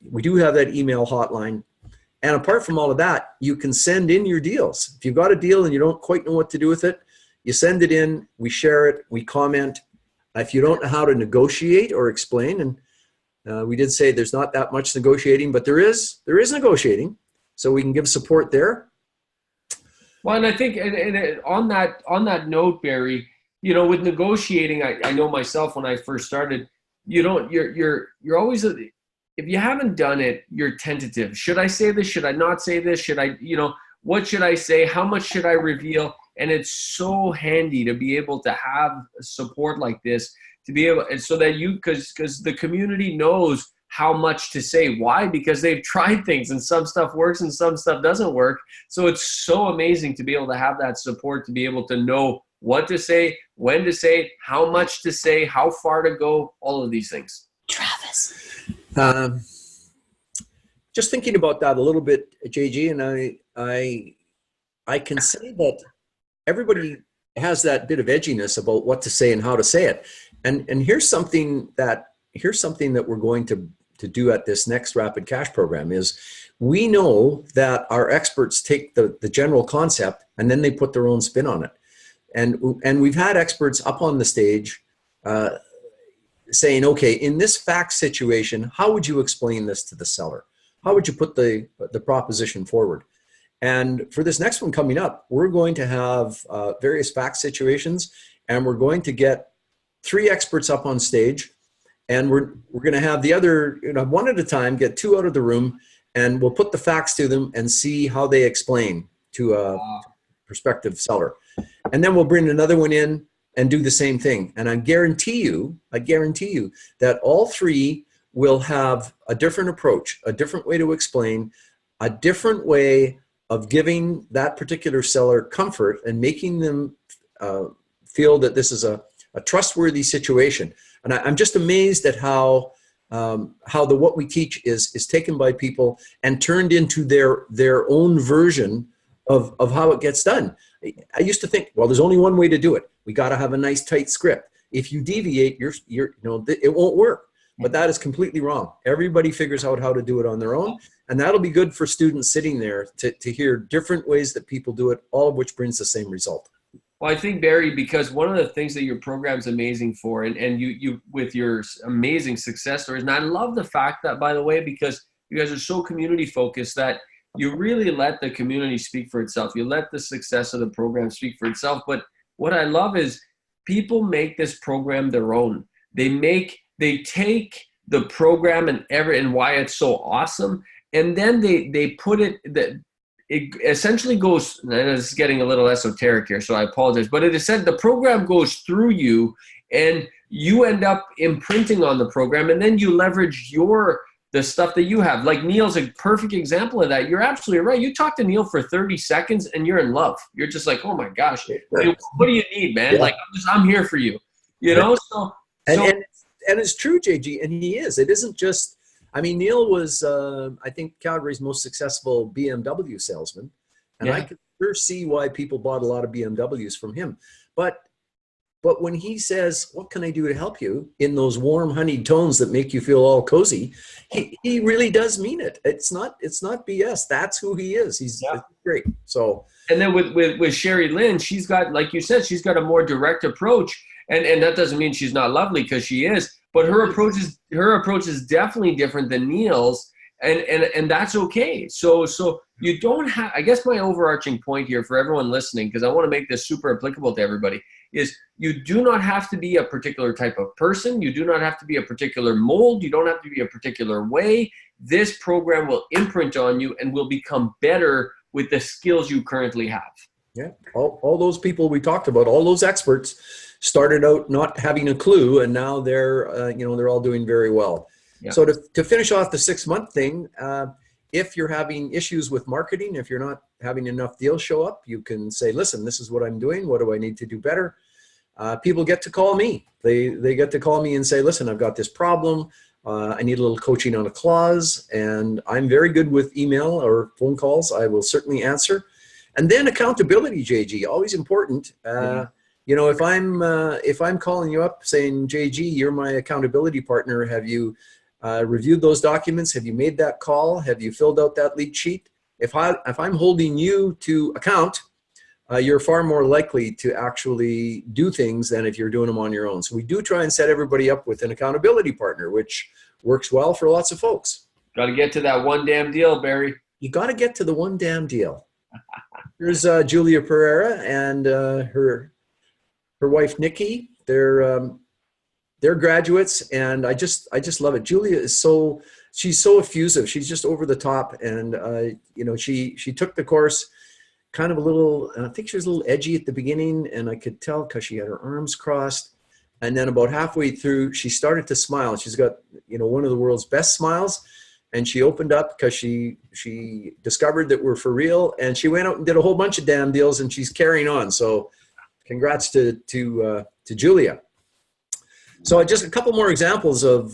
We do have that email hotline. And apart from all of that, you can send in your deals. If you've got a deal and you don't quite know what to do with it, you send it in, we share it, we comment. If you don't know how to negotiate or explain, and we did say there's not that much negotiating, but there is negotiating, so we can give support there. Well, and I think and on that note, Barry, you know, with negotiating, I know myself when I first started, you're always, if you haven't done it, you're tentative. Should I say this? Should I not say this? Should I, what should I say? How much should I reveal? And it's so handy to be able to have support like this, to be able, and so that because the community knows how much to say. Why? Because they've tried things and some stuff works and some stuff doesn't work. So it's so amazing to be able to have that support, to be able to know what to say, when to say, how much to say, how far to go, all of these things. Travis. Just thinking about that a little bit, JG, and I can say that everybody has that bit of edginess about what to say and how to say it. And here's something that we're going to do at this next Rapid Cash program is we know that our experts take the general concept and then they put their own spin on it. And we've had experts up on the stage saying, okay, in this fact situation, how would you explain this to the seller? How would you put the proposition forward? And for this next one coming up, we're going to have various fact situations, and we're going to get 3 experts up on stage, and we're going to have the other, one at a time, get 2 out of the room, and we'll put the facts to them and see how they explain to a prospective seller. And then we'll bring another one in and do the same thing. And I guarantee you that all 3 will have a different approach, a different way to explain, a different way of giving that particular seller comfort and making them feel that this is a trustworthy situation. And I'm just amazed at how what we teach is taken by people and turned into their own version of how it gets done. I used to think, well, there's only one way to do it. We got to have a nice tight script. If you deviate, it won't work. But that is completely wrong. Everybody figures out how to do it on their own. And that'll be good for students sitting there to hear different ways that people do it, all of which brings the same result. Well, I think, Barry, because one of the things that your program's amazing for, and you with your amazing success stories, and I love the fact that, by the way, because you guys are so community focused, that you really let the community speak for itself. You let the success of the program speak for itself. But what I love is people make this program their own. They take the program and why it's so awesome, and then they put it that it essentially goes, and it's getting a little esoteric here, so I apologize, but it is said the program goes through you and you end up imprinting on the program, and then you leverage the stuff that you have. Like Neil's a perfect example of that. You're absolutely right. You talk to Neil for 30 seconds and you're in love. You're just like, oh my gosh, what do you need, man? Yeah. Like, I'm here for you, And it's true, JG, and he is. It isn't just, Neil was, I think, Calgary's most successful BMW salesman. And I could sure see why people bought a lot of BMWs from him. But when he says, what can I do to help you, in those warm, honeyed tones that make you feel all cozy, he really does mean it. It's not BS. That's who he is. He's great. So. And then with Sherry Lynn, she's got, like you said, she's got a more direct approach. And that doesn't mean she's not lovely, because she is. But her approach is definitely different than Neil's. and that's okay. So you don't have, I guess my overarching point here for everyone listening, because I want to make this super applicable to everybody, is you do not have to be a particular type of person. You do not have to be a particular mold. You don't have to be a particular way. This program will imprint on you and will become better with the skills you currently have. Yeah, all those people we talked about, all those experts started out not having a clue, and now they're they're all doing very well. Yeah. So to finish off the 6-month thing, if you're having issues with marketing, if you're not having enough deals show up, you can say, listen, this is what I'm doing. What do I need to do better? People get to call me. They get to call me and say, listen, I've got this problem. I need a little coaching on a clause, and I'm very good with email or phone calls. I will certainly answer. And then accountability, JG, always important. If I'm calling you up saying, JG, you're my accountability partner, have you reviewed those documents? Have you made that call? Have you filled out that lead sheet? If I'm holding you to account, you're far more likely to actually do things than if you're doing them on your own. So we do try and set everybody up with an accountability partner, which works well for lots of folks. Got to get to that one damn deal, Barry. You got to get to the one damn deal. Here's Julia Pereira and her wife Nikki. They're graduates, and I just love it. Julia is she's so effusive. She's just over the top, and she took the course kind of a little. I think she was a little edgy at the beginning, and I could tell because she had her arms crossed. And then about halfway through, she started to smile. She's got one of the world's best smiles. And she opened up because she discovered that we're for real, and she went out and did a whole bunch of damn deals, and she's carrying on. So congrats to Julia. So just a couple more examples of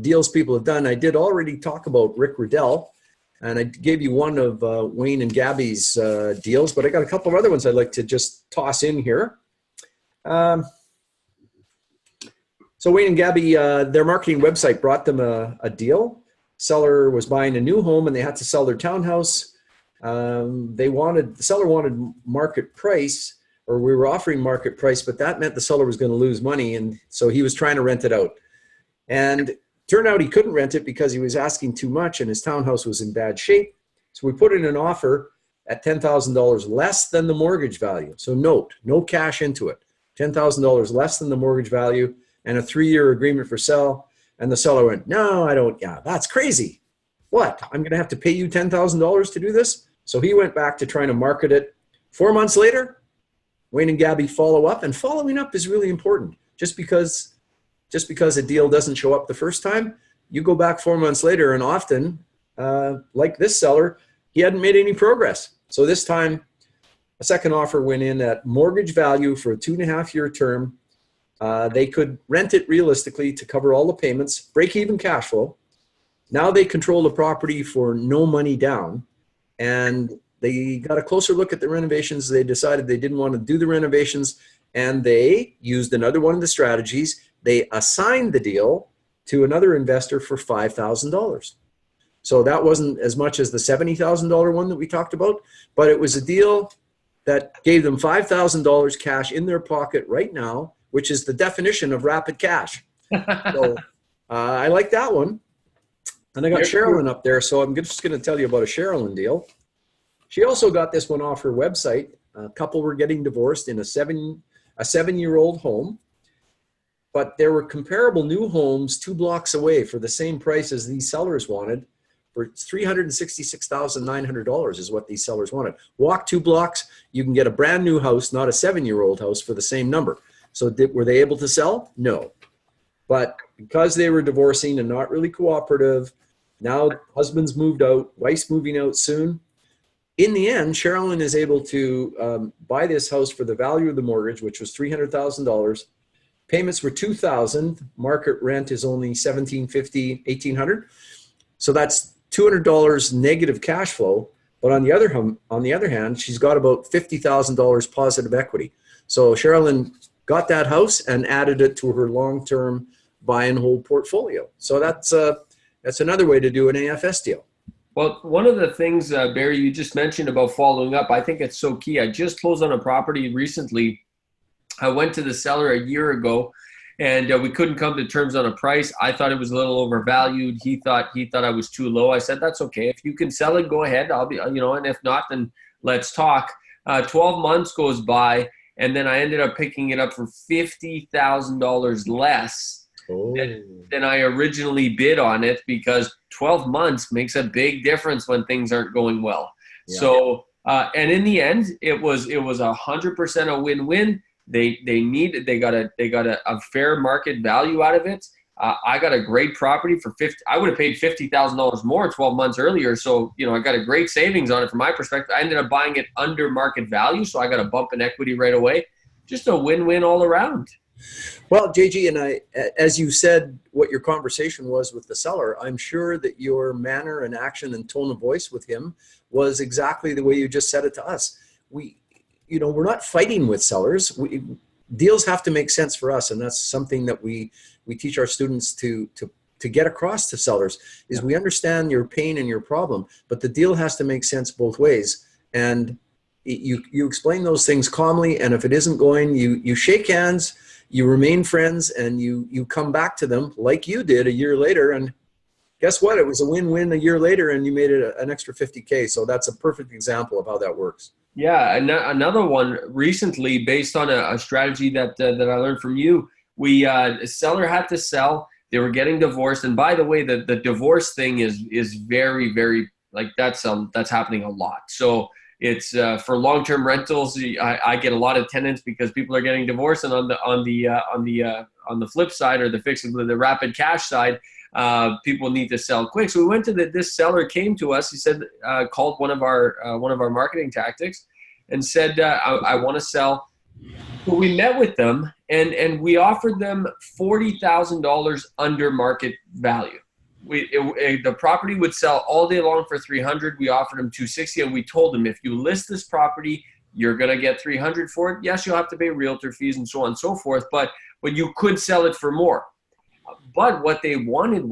deals people have done. I did already talk about Rick Riddell, and I gave you one of Wayne and Gabby's deals, but I got a couple of other ones I'd like to just toss in here. So Wayne and Gabby, their marketing website brought them a deal. Seller was buying a new home and they had to sell their townhouse. The seller wanted market price, or we were offering market price, but that meant the seller was going to lose money. And so he was trying to rent it out. And turned out he couldn't rent it because he was asking too much and his townhouse was in bad shape. So we put in an offer at $10,000 less than the mortgage value. So note, no cash into it. $10,000 less than the mortgage value and a 3-year agreement for sale. And the seller went, no, I don't. Yeah, that's crazy. What? I'm going to have to pay you $10,000 to do this? So he went back to trying to market it. 4 months later, Wayne and Gabby follow up, and following up is really important. Just because a deal doesn't show up the first time, you go back 4 months later, and often, like this seller, he hadn't made any progress. So this time, a second offer went in at mortgage value for a 2.5-year term. They could rent it realistically to cover all the payments, break even cash flow. Now they control the property for no money down, and they got a closer look at the renovations. They decided they didn't want to do the renovations, and they used another one of the strategies. They assigned the deal to another investor for $5,000. So that wasn't as much as the $70,000 one that we talked about, but it was a deal that gave them $5,000 cash in their pocket right now, which is the definition of rapid cash. So I like that one. And I got Sherilyn up there, so I'm just going to tell you about a Sherilyn deal. She also got this one off her website. A couple were getting divorced in a 7-year-old home, but there were comparable new homes 2 blocks away for the same price as these sellers wanted. For $366,900 is what these sellers wanted. Walk 2 blocks, you can get a brand new house, not a 7-year-old house, for the same number. So were they able to sell? No. But because they were divorcing and not really cooperative, now husband's moved out, wife's moving out soon. In the end, Sherilyn is able to buy this house for the value of the mortgage, which was $300,000. Payments were $2,000. Market rent is only $1,750, $1,800. So that's $200 negative cash flow. But on the other hand, she's got about $50,000 positive equity. So Sherilyn got that house and added it to her long-term buy and hold portfolio. So that's another way to do an AFS deal. Well, one of the things, Barry, you just mentioned about following up, I think it's so key. I just closed on a property recently. I went to the seller a year ago, and we couldn't come to terms on a price. I thought it was a little overvalued. He thought I was too low. I said, that's okay. If you can sell it, go ahead. I'll be, and if not, then let's talk. 12 months goes by, and then I ended up picking it up for $50,000 less than I originally bid on it, because 12 months makes a big difference when things aren't going well. Yeah. So, and in the end, it was 100% a win-win. They got a fair market value out of it. I got a great property for I would have paid $50,000 more 12 months earlier. So, I got a great savings on it from my perspective. I ended up buying it under market value. So I got a bump in equity right away. Just a win-win all around. Well, JG, and as you said, what your conversation was with the seller, I'm sure that your manner and action and tone of voice with him was exactly the way you just said it to us. We're not fighting with sellers. Deals have to make sense for us, and that's something that we teach our students to get across to sellers. Is we understand your pain and your problem, but the deal has to make sense both ways. And you explain those things calmly, and if it isn't going, you shake hands, you remain friends, and you come back to them like you did a year later, and guess what? It was a win-win a year later, and you made it an extra $50K. So that's a perfect example of how that works. Yeah, another one recently, based on a strategy that I learned from you. A seller had to sell. They were getting divorced, and by the way, the divorce thing is very, very, like, that's happening a lot. So it's for long-term rentals. I get a lot of tenants because people are getting divorced, and on the flip side, or the rapid cash side, people need to sell quick. So we went to this seller came to us. He said, called one of our marketing tactics and said, I want to sell. So we met with them, and we offered them $40,000 under market value. The property would sell all day long for $300,000. We offered them $260,000, and we told them, if you list this property, you're going to get $300,000 for it. Yes, you'll have to pay realtor fees and so on and so forth, but you could sell it for more. But what they wanted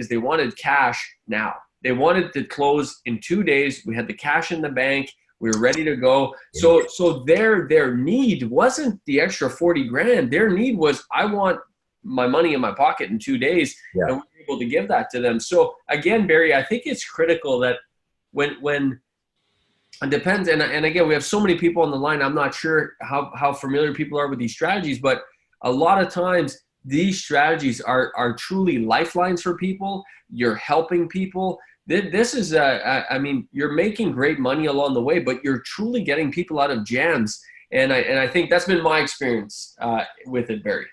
they wanted cash now. They wanted to close in 2 days. We had the cash in the bank. We were ready to go. So their need wasn't the extra $40,000. Their need was, I want my money in my pocket in 2 days. Yeah. And we were able to give that to them. So again, Barry, I think it's critical that when it depends. And again, we have so many people on the line. I'm not sure how familiar people are with these strategies, but a lot of times these strategies are truly lifelines for people. You're helping people. This is, you're making great money along the way, but you're truly getting people out of jams. And I think that's been my experience with it, Barry.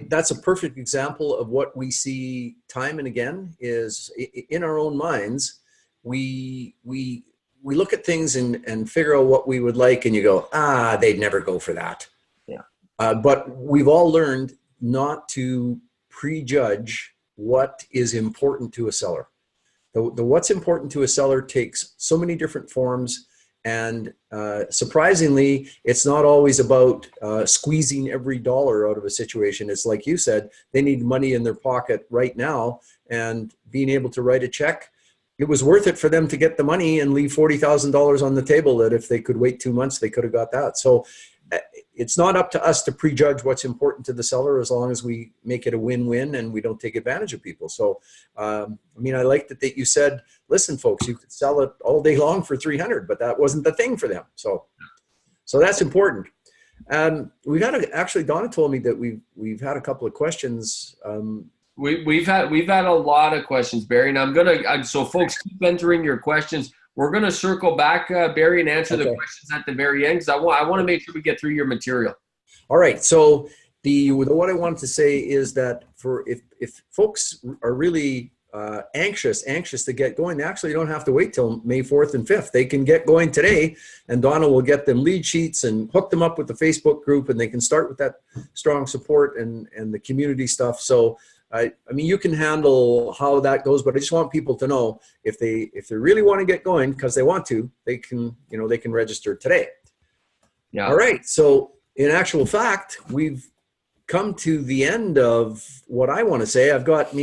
That's a perfect example of what we see time and again is in our own minds. We look at things and figure out what we would like, and you go, they'd never go for that. Yeah. But we've all learned not to prejudge what is important to a seller. The what's important to a seller takes so many different forms, and surprisingly, it's not always about squeezing every dollar out of a situation. It's like you said, they need money in their pocket right now, and being able to write a check, it was worth it for them to get the money and leave $40,000 on the table, that if they could wait 2 months, they could have got that. So it's not up to us to prejudge what's important to the seller, as long as we make it a win-win and we don't take advantage of people. So, I like that you said, listen, folks, you could sell it all day long for $300,000, but that wasn't the thing for them. So that's important. Actually, Donna told me that we've had a couple of questions. We've had a lot of questions, Barry, and so folks, keep entering your questions. We're going to circle back, Barry, and answer the questions at the very end, because I want to make sure we get through your material. All right. So what I wanted to say is that if folks are really anxious to get going, they actually don't have to wait till May 4th and 5th. They can get going today, and Donna will get them lead sheets and hook them up with the Facebook group, and they can start with that strong support and the community stuff. So you can handle how that goes, but I just want people to know, if they really want to get going, because they want to, they can register today. Yeah. All right. So in actual fact, we've come to the end of what I want to say. I got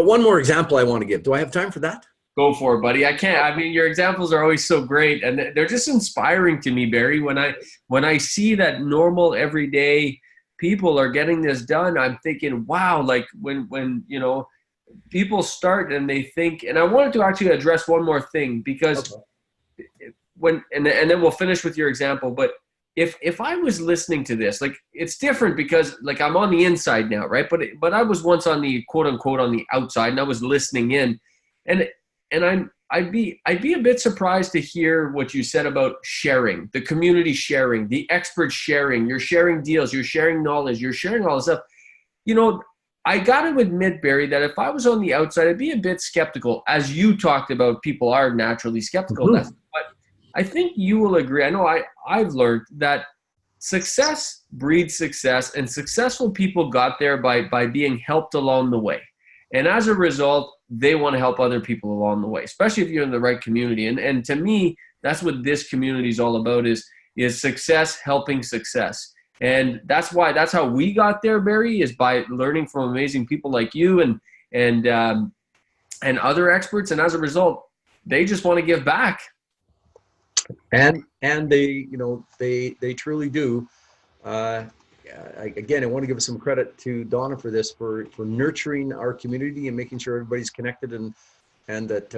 one more example I want to give. Do I have time for that? Go for it, buddy. I can't. I mean, your examples are always so great, and they're just inspiring to me, Barry. When I see that normal, everyday people are getting this done, I'm thinking, wow. Like when people start and they think. And I wanted to actually address one more thing because and then we'll finish with your example. But if I was listening to this, like it's different because like I'm on the inside now, right? But I was once on the quote unquote on the outside, and I was listening in, and I'd be a bit surprised to hear what you said about sharing, the community sharing, the expert sharing. You're sharing deals, you're sharing knowledge, you're sharing all this stuff. I got to admit, Barry, that if I was on the outside, I'd be a bit skeptical. As you talked about, people are naturally skeptical. Mm-hmm. But I think you will agree. I know I've learned that success breeds success, and successful people got there by being helped along the way. And as a result, they want to help other people along the way, especially if you're in the right community. And to me, that's what this community is all about is success helping success. And that's how we got there, Barry, is by learning from amazing people like you and other experts. And as a result, they just want to give back. And they truly do. Again, I want to give some credit to Donna for this, for nurturing our community and making sure everybody's connected and that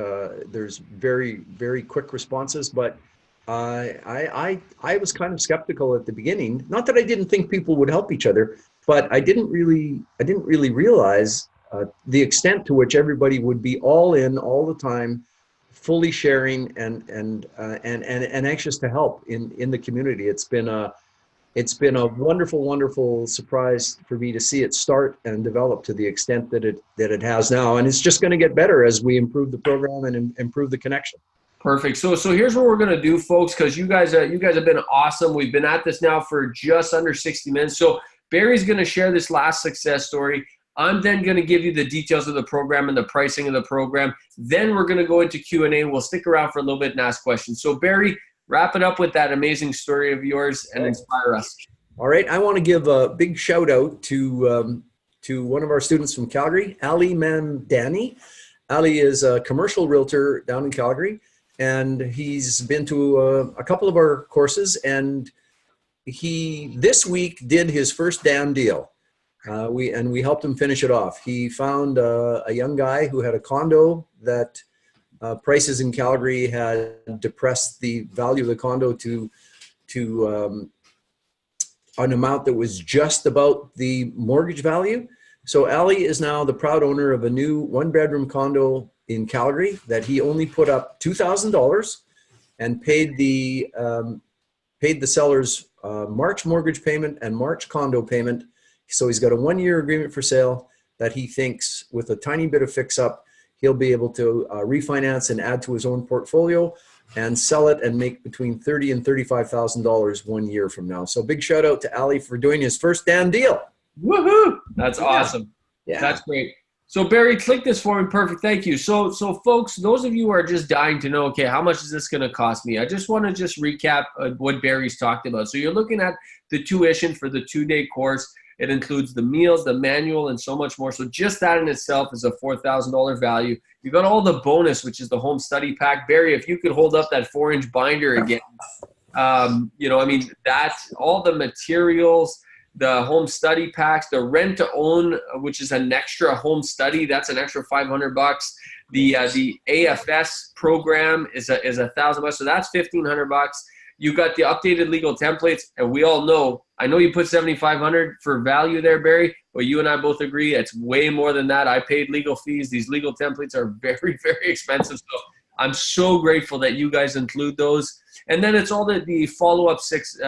there's very, very quick responses. But I was kind of skeptical at the beginning. Not that I didn't think people would help each other, but I didn't really realize the extent to which everybody would be all in all the time, fully sharing and anxious to help in the community. It's been a wonderful, wonderful surprise for me to see it start and develop to the extent that it has now, and it's just going to get better as we improve the program and improve the connection. Perfect. So here's what we're going to do, folks, because you guys have been awesome. We've been at this now for just under 60 minutes. So Barry's going to share this last success story. I'm then going to give you the details of the program and the pricing of the program. Then we're going to go into Q&A. We'll stick around for a little bit and ask questions. So Barry, wrap it up with that amazing story of yours and inspire us. All right. I want to give a big shout out to one of our students from Calgary, Ali Mamdani. Ali is a commercial realtor down in Calgary, and he's been to a couple of our courses, and he this week did his first damn deal. We helped him finish it off. He found a young guy who had a condo that prices in Calgary had depressed the value of the condo to an amount that was just about the mortgage value. So Ali is now the proud owner of a new one-bedroom condo in Calgary that he only put up $2,000 and paid the seller's March mortgage payment and March condo payment. So he's got a 1-year agreement for sale that he thinks, with a tiny bit of fix-up, he'll be able to refinance and add to his own portfolio and sell it and make between $30,000 and $35,000 1 year from now. So big shout out to Ali for doing his first damn deal. Woohoo! That's awesome. Yeah. That's great. So Barry, click this for me. Perfect. Thank you. So folks, those of you who are just dying to know, okay, how much is this going to cost me? I just want to recap what Barry's talked about. So you're looking at the tuition for the 2-day course. It includes the meals, the manual, and so much more. So just that in itself is a $4,000 value. You got all the bonus, which is the home study pack. Barry, if you could hold up that 4-inch binder again, that's all the materials, the home study packs, the rent to own, which is an extra home study. That's an extra $500. The AFS program is $1,000. So that's $1,500. You got the updated legal templates, and we all know, I know you put $7,500 for value there, Barry, but you and I both agree it's way more than that. I paid legal fees. These legal templates are very, very expensive. So I'm so grateful that you guys include those. And then it's all the follow-up 6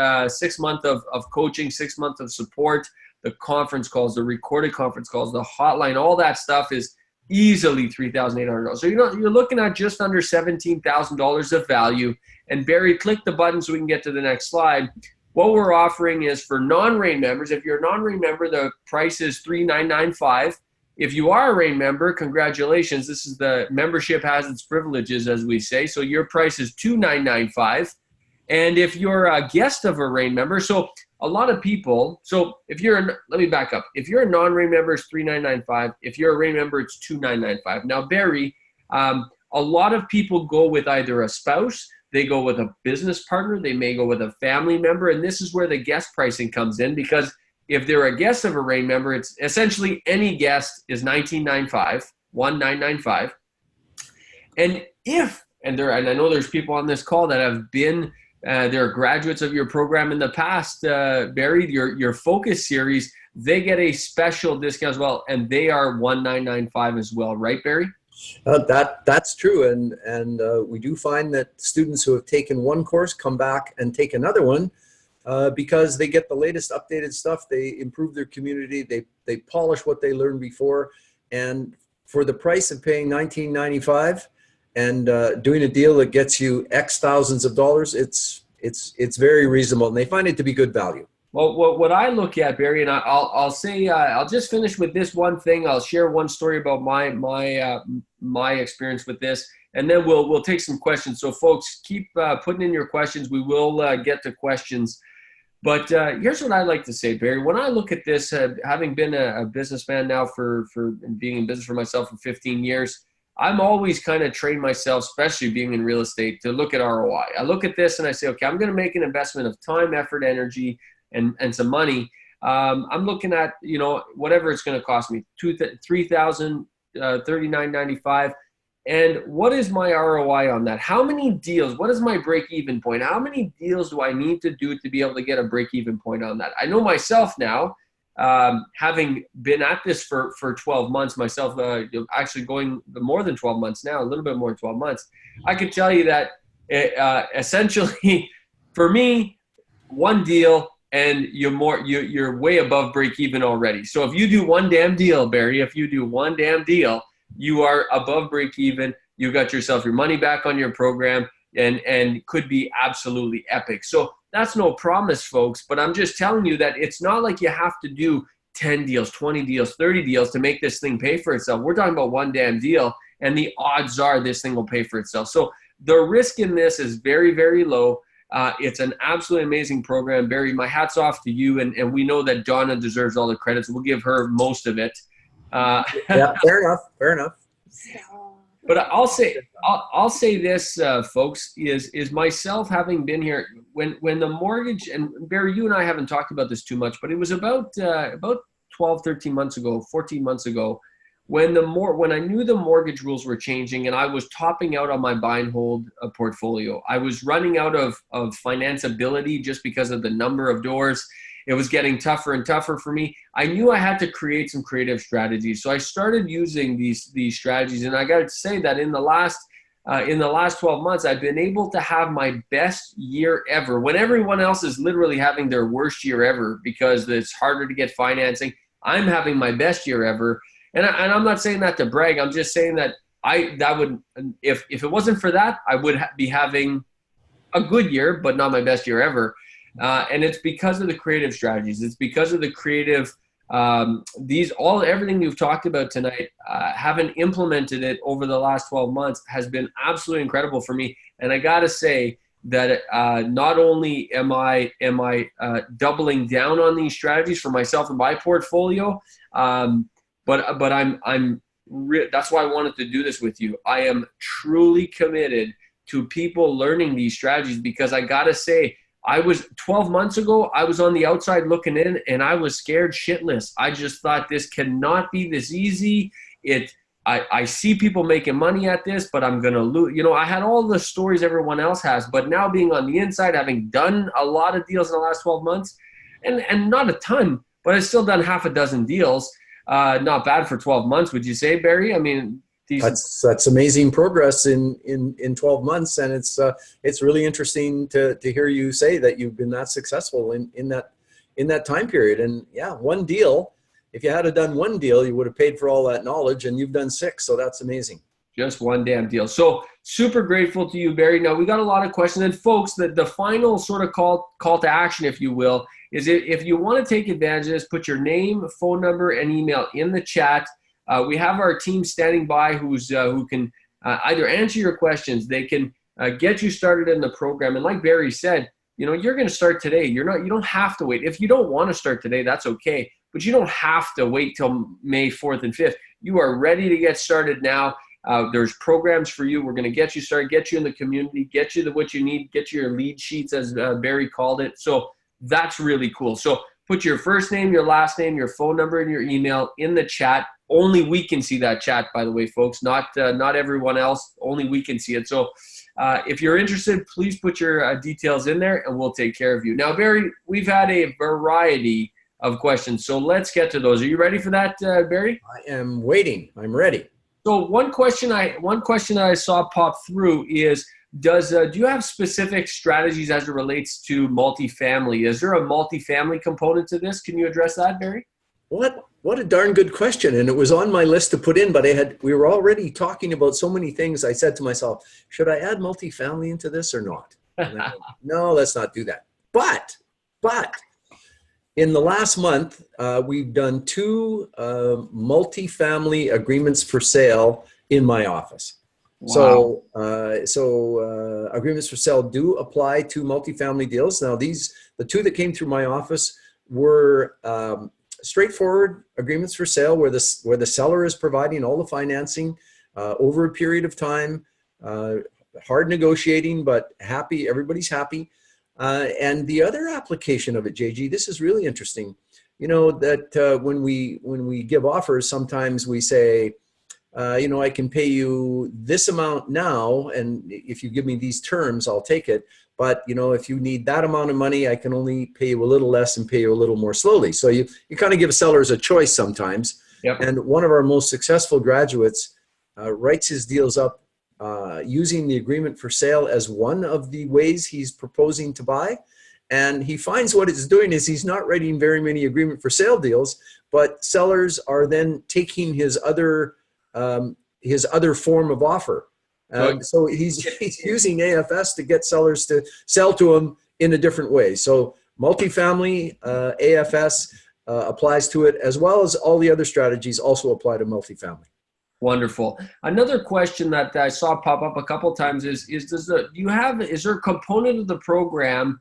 month of coaching, 6 months of support, the conference calls, the recorded conference calls, the hotline, all that stuff is easily $3,800. So you're looking at just under $17,000 of value. And Barry, click the button so we can get to the next slide. What we're offering is for non-REIN members. If you're a non-REIN member, the price is $3,995. If you are a REIN member, congratulations. This is the membership has its privileges, as we say. So your price is $2,995. And if you're a guest of a REIN member, so a lot of people, so if you're, let me back up. If you're a non-REIN member, it's $3,995. If you're a REIN member, it's $2,995. Now, Barry, A lot of people go with either a spouse, they go with a business partner, they may go with a family member, and this is where the guest pricing comes in, because if they're a guest of a REIN member, it's essentially any guest is $1,995. And I know there's people on this call that have been, they're graduates of your program in the past, Barry, your Focus series, they get a special discount as well, and they are $1,995 as well, right, Barry? That's true, and we do find that students who have taken one course come back and take another one because they get the latest updated stuff. They improve their community. They polish what they learned before, and for the price of paying $19.95 and doing a deal that gets you X thousands of dollars, it's very reasonable, and they find it to be good value. Well, what I look at, Barry, and I'll say I'll just finish with this one thing. I'll share one story about my experience with this, and then we'll take some questions. So, folks, keep putting in your questions. We will get to questions. But here's what I like to say, Barry. When I look at this, having been a businessman now for being in business for myself for 15 years, I'm always kind of trained myself, especially being in real estate, to look at ROI. I look at this and I say, okay, I'm going to make an investment of time, effort, energy, and some money. I'm looking at, whatever it's going to cost me, $3,000, $39.95. And what is my ROI on that? How many deals? What is my break-even point? How many deals do I need to do to be able to get a break-even point on that? I know myself now, having been at this for 12 months myself, actually going more than 12 months now, a little bit more than 12 months. I could tell you that essentially for me, one deal, and you're way above break even already. So if you do one damn deal, Barry, you are above break even. You got yourself your money back on your program, and could be absolutely epic. So that's no promise, folks, but I'm just telling you that it's not like you have to do 10 deals, 20 deals, 30 deals to make this thing pay for itself. We're talking about one damn deal, and the odds are this thing will pay for itself. So the risk in this is very, very low. It's an absolutely amazing program. Barry, my hat's off to you, and we know that Donna deserves all the credit, so we'll give her most of it. Yeah, fair enough. But I'll say this, folks, is myself having been here when the mortgage, and Barry, you and I haven't talked about this too much, but it was about 12, 13 months ago, 14 months ago, when I knew the mortgage rules were changing and I was topping out on my buy and hold portfolio. I was running out of financeability just because of the number of doors. It was getting tougher and tougher for me. I knew I had to create some creative strategies. So I started using these strategies. And I got to say that in the last 12 months, I've been able to have my best year ever. When everyone else is literally having their worst year ever because it's harder to get financing, I'm having my best year ever. And I'm not saying that to brag. I'm just saying that if it wasn't for that, I would be having a good year, but not my best year ever. And it's because of the creative strategies. It's because of the creative, everything you've talked about tonight, having implemented it over the last 12 months has been absolutely incredible for me. And I got to say that not only am I doubling down on these strategies for myself and my portfolio, but that's why I wanted to do this with you. I am truly committed to people learning these strategies, because I got to say, 12 months ago, I was on the outside looking in and I was scared shitless. I just thought this cannot be this easy. I see people making money at this, but I'm going to lose. I had all the stories everyone else has, but now being on the inside, having done a lot of deals in the last 12 months, and not a ton, but I've still done half a dozen deals. Not bad for 12 months, would you say, Barry? I mean, that's amazing progress in 12 months, and it's really interesting to hear you say that you've been that successful in that time period. And yeah, one deal. If you had done one deal, you would have paid for all that knowledge, and you've done 6, so that's amazing. Just one damn deal. So super grateful to you, Barry. Now we got a lot of questions, and folks, the final sort of call to action, if you will, is if you want to take advantage of this, put your name, phone number, and email in the chat. We have our team standing by who can either answer your questions, they can get you started in the program. And like Barry said, you're going to start today. You don't have to wait. If you don't want to start today, that's okay. But you don't have to wait till May 4th and 5th. You are ready to get started now. There's programs for you. We're going to get you started, get you in the community, get you what you need, get you your lead sheets, as Barry called it. So that's really cool. So put your first name, your last name, your phone number, and your email in the chat. Only we can see that chat, by the way, folks, not everyone else. Only we can see it. So if you're interested, please put your details in there, and we'll take care of you. Now, Barry, we've had a variety of questions, so let's get to those. Are you ready for that, Barry? I am waiting. I'm ready. So one question I saw pop through is, do you have specific strategies as it relates to multifamily? Is there a multifamily component to this? Can you address that, Barry? What a darn good question. And it was on my list to put in, but we were already talking about so many things. I said to myself, should I add multifamily into this or not? No, let's not do that. But in the last month, we've done 2 multifamily agreements for sale in my office. Wow. So agreements for sale do apply to multifamily deals. Now the 2 that came through my office were straightforward agreements for sale where the seller is providing all the financing over a period of time, hard negotiating, but happy, everybody's happy. And the other application of it, JG, this is really interesting. You know, that when we give offers, sometimes we say, I can pay you this amount now, and if you give me these terms, I'll take it. But, if you need that amount of money, I can only pay you a little less and pay you a little more slowly. So you kind of give sellers a choice sometimes. Yep. And one of our most successful graduates writes his deals up using the agreement for sale as one of the ways he's proposing to buy. And he finds what it's doing is he's not writing very many agreement for sale deals, but sellers are then taking his other form of offer. So he's using AFS to get sellers to sell to him in a different way. So multifamily, AFS applies to it, as well as all the other strategies also apply to multifamily. Wonderful. Another question that I saw pop up a couple times is there a component of the program,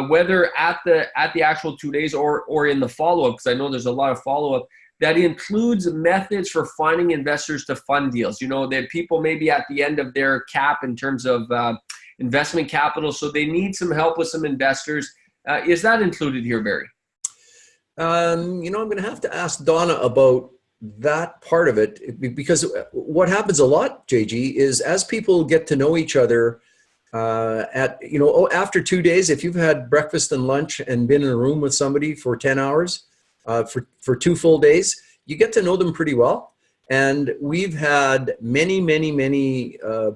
whether at the actual 2 days or in the follow-up, because I know there's a lot of follow-up, that includes methods for finding investors to fund deals? That people may be at the end of their cap in terms of investment capital, so they need some help with some investors. Is that included here, Barry? I'm going to have to ask Donna about that part of it, because what happens a lot, JG, is as people get to know each other after 2 days, if you've had breakfast and lunch and been in a room with somebody for 10 hours, for 2 full days, you get to know them pretty well. And we've had many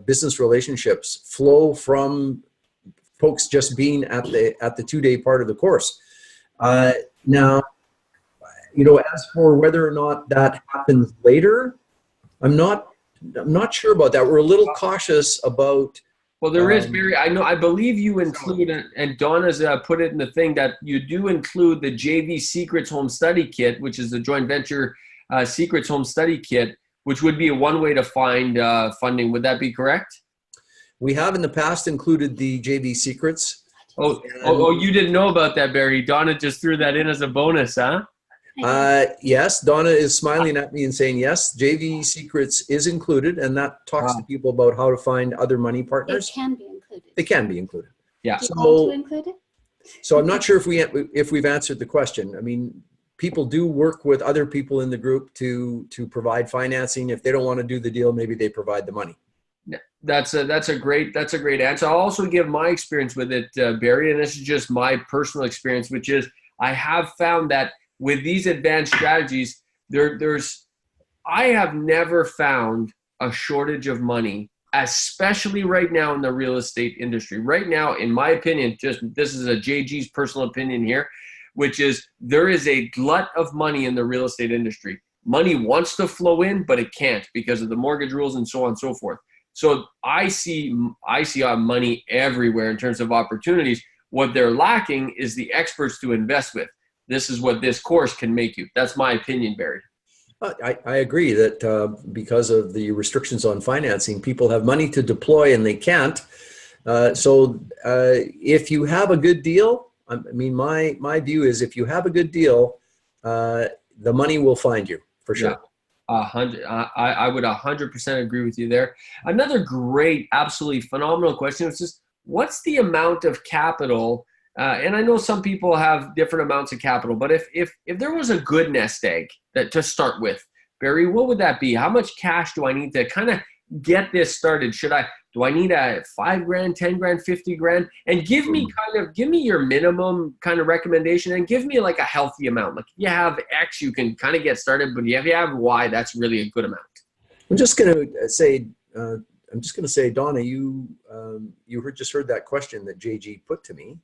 business relationships flow from folks just being at the 2-day part of the course. Now, as for whether or not that happens later, I'm not sure about that. We're a little cautious about. Well, there is, Barry. I believe you include, and Donna's put it in the thing, that you do include the JV Secrets Home Study Kit, which is the joint venture Secrets Home Study Kit, which would be one way to find funding. Would that be correct? We have in the past included the JV Secrets. Oh, you didn't know about that, Barry. Donna just threw that in as a bonus, huh? Yes, Donna is smiling at me and saying, yes, JV Secrets is included, and that talks to people about how to find other money partners. It can be included. It can be included. Yeah. Do you want to include it? So I'm not sure if we've answered the question. I mean, people do work with other people in the group to provide financing. If they don't want to do the deal, maybe they provide the money. That's a great answer. I'll also give my experience with it, Barry, and this is just my personal experience, which is I have found that with these advanced strategies, I have never found a shortage of money, especially right now in the real estate industry. Right now, in my opinion, this is a JG's personal opinion here, which is there is a glut of money in the real estate industry. Money wants to flow in, but it can't because of the mortgage rules and so on and so forth. So I see money everywhere in terms of opportunities. What they're lacking is the experts to invest with. This is what this course can make you. That's my opinion, Barry. I agree that because of the restrictions on financing, people have money to deploy and they can't. So if you have a good deal, I mean, my view is if you have a good deal, the money will find you for sure. I would 100% agree with you there. Another great, absolutely phenomenal question is just what's the amount of capital? And I know some people have different amounts of capital, but if there was a good nest egg that to start with, Barry, what would that be? How much cash do I need to kind of get this started? Do I need a 5 grand, 10 grand, 50 grand? And give me your minimum kind of recommendation and give me like a healthy amount. Like if you have X, you can kind of get started, but if you have Y, that's really a good amount. I'm just going to say, Donna, you just heard that question that JG put to me.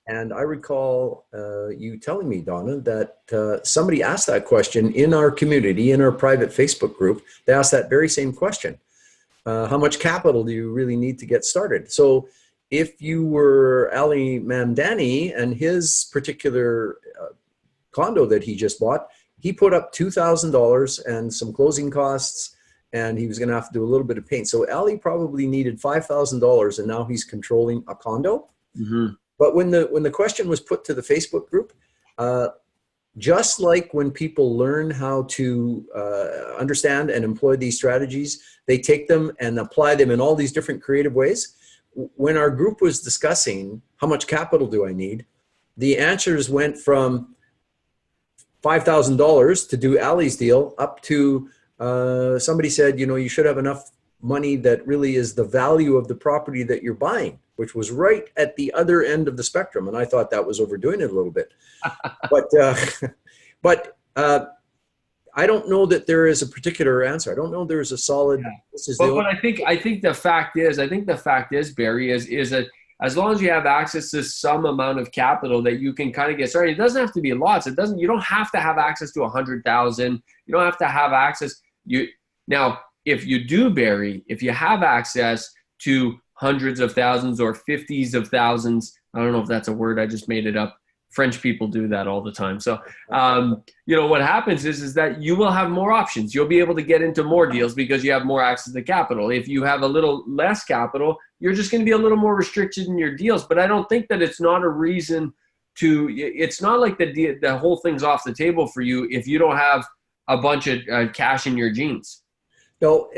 And I recall you telling me, Donna, that somebody asked that question in our community, in our private Facebook group. They asked that very same question. How much capital do you really need to get started? So if you were Ali Mamdani and his particular condo that he just bought, he put up $2,000 and some closing costs, and he was going to have to do a little bit of paint. So Ali probably needed $5,000, and now he's controlling a condo. Mm-hmm. But when the question was put to the Facebook group, just like when people learn how to understand and employ these strategies, they take them and apply them in all these different creative ways. When our group was discussing how much capital do I need, the answers went from $5,000 to do Ali's deal up to somebody said, you should have enough money that really is the value of the property that you're buying, which was right at the other end of the spectrum. And I thought that was overdoing it a little bit. But I don't know that there is a particular answer. I don't know there is a solid. Yeah. But I think the fact is, Barry, is that as long as you have access to some amount of capital that you can kind of get started, it doesn't have to be lots. You don't have to have access to 100,000. You don't have to have access. Now, if you do, Barry, if you have access to hundreds of thousands or 50s of thousands, I don't know if that's a word, I just made it up. French people do that all the time. So, what happens is that you will have more options. You'll be able to get into more deals because you have more access to capital. If you have a little less capital, you're just going to be a little more restricted in your deals. But I don't think that it's not a reason it's not like the whole thing's off the table for you if you don't have a bunch of cash in your jeans. No,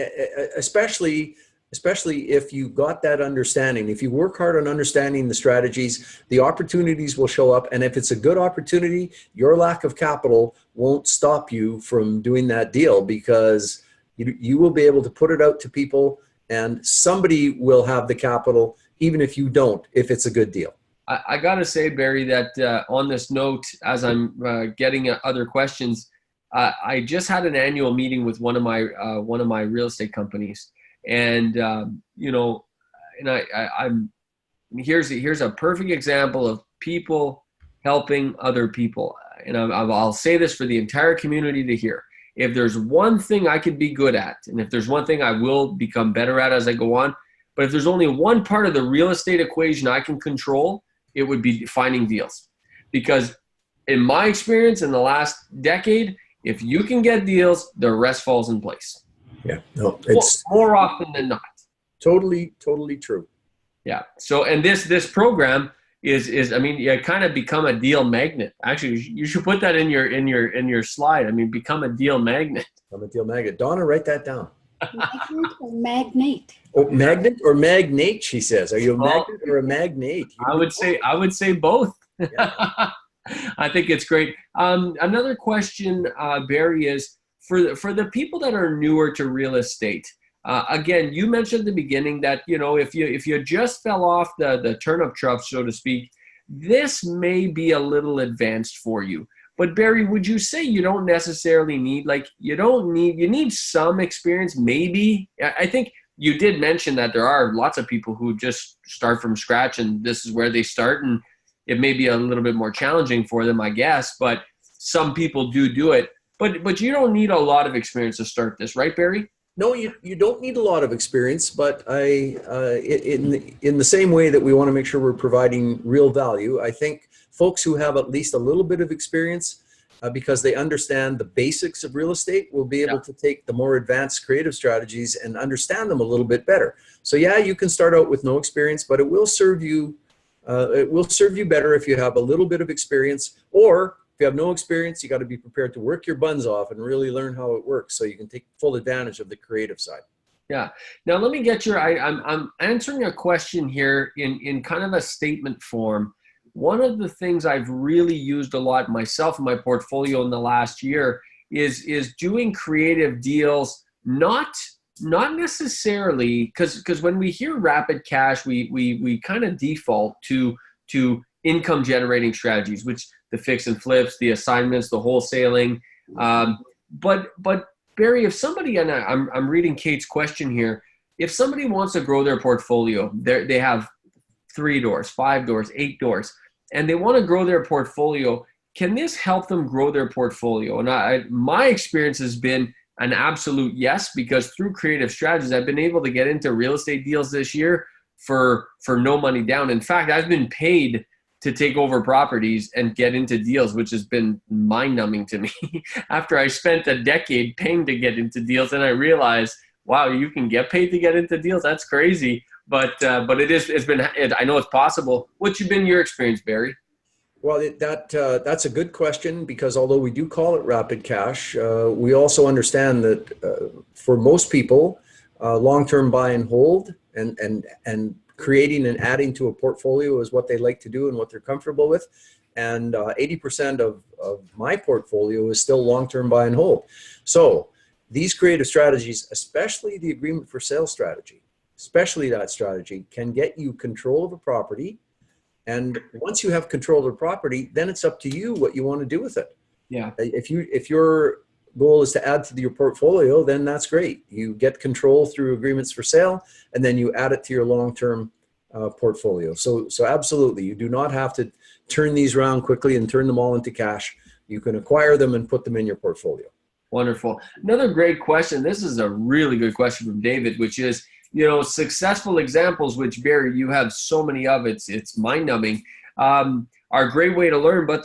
especially if you got that understanding. If you work hard on understanding the strategies, the opportunities will show up. And if it's a good opportunity, your lack of capital won't stop you from doing that deal, because you will be able to put it out to people and somebody will have the capital, even if you don't, if it's a good deal. I got to say, Barry, that on this note, as I'm getting other questions, I just had an annual meeting with one of my real estate companies. And here's a perfect example of people helping other people. And I'll say this for the entire community to hear. If there's one thing I could be good at, and if there's one thing I will become better at as I go on, but if there's only one part of the real estate equation I can control, it would be finding deals. Because in my experience in the last decade, if you can get deals, the rest falls in place. Yeah, no, it's more often than not. Totally true. Yeah. So, and this program is I mean, you kind of become a deal magnet. Actually, you should put that in your slide. I mean, become a deal magnet. I'm a deal magnet. Donna, write that down. Magnet or magnate? Oh, magnet or magnate? She says. Are you a magnet or a magnate? I would say both. Yeah. I think it's great. Another question, Barry, is for the people that are newer to real estate. Again, you mentioned at the beginning that if you just fell off the turnip truck, so to speak, this may be a little advanced for you. But Barry, would you say you don't necessarily need you need some experience? Maybe. I think you did mention that there are lots of people who just start from scratch, and this is where they start, and it may be a little bit more challenging for them, I guess. But some people do it. But you don't need a lot of experience to start this, right, Barry? No, you don't need a lot of experience, but in the same way that we want to make sure we're providing real value, I think folks who have at least a little bit of experience, because they understand the basics of real estate, will be able to take the more advanced creative strategies and understand them a little bit better. So yeah, you can start out with no experience, but it will serve you better if you have a little bit of experience, or you have no experience, you got to be prepared to work your buns off and really learn how it works so you can take full advantage of the creative side. Yeah. Now let me get I'm answering a question here in kind of a statement form. One of the things I've really used a lot myself in my portfolio in the last year is doing creative deals, not necessarily because when we hear rapid cash, we kind of default to income generating strategies, which the fix and flips, the assignments, the wholesaling. But Barry, if somebody, and I'm reading Kate's question here, if somebody wants to grow their portfolio, they have 3 doors, 5 doors, 8 doors, and they want to grow their portfolio, can this help them grow their portfolio? And my experience has been an absolute yes, because through creative strategies, I've been able to get into real estate deals this year for no money down. In fact, I've been paid to take over properties and get into deals, which has been mind-numbing to me. After I spent a decade paying to get into deals, and I realized, wow, you can get paid to get into deals? That's crazy. But I know it's possible. What's been your experience, Barry? Well, that's a good question, because although we do call it rapid cash, we also understand that for most people, long-term buy and hold and creating and adding to a portfolio is what they like to do and what they're comfortable with. And 80% of my portfolio is still long-term buy and hold. So these creative strategies, especially the agreement for sale strategy, especially that strategy, can get you control of a property. And once you have control of the property, then it's up to you what you want to do with it. Yeah. If your goal is to add to your portfolio, then that's great. You get control through agreements for sale, and then you add it to your long-term portfolio. So absolutely, you do not have to turn these around quickly and turn them all into cash. You can acquire them and put them in your portfolio. Wonderful. Another great question. This is a really good question from David, which is, successful examples, which Barry, you have so many of, it's mind-numbing, are a great way to learn, but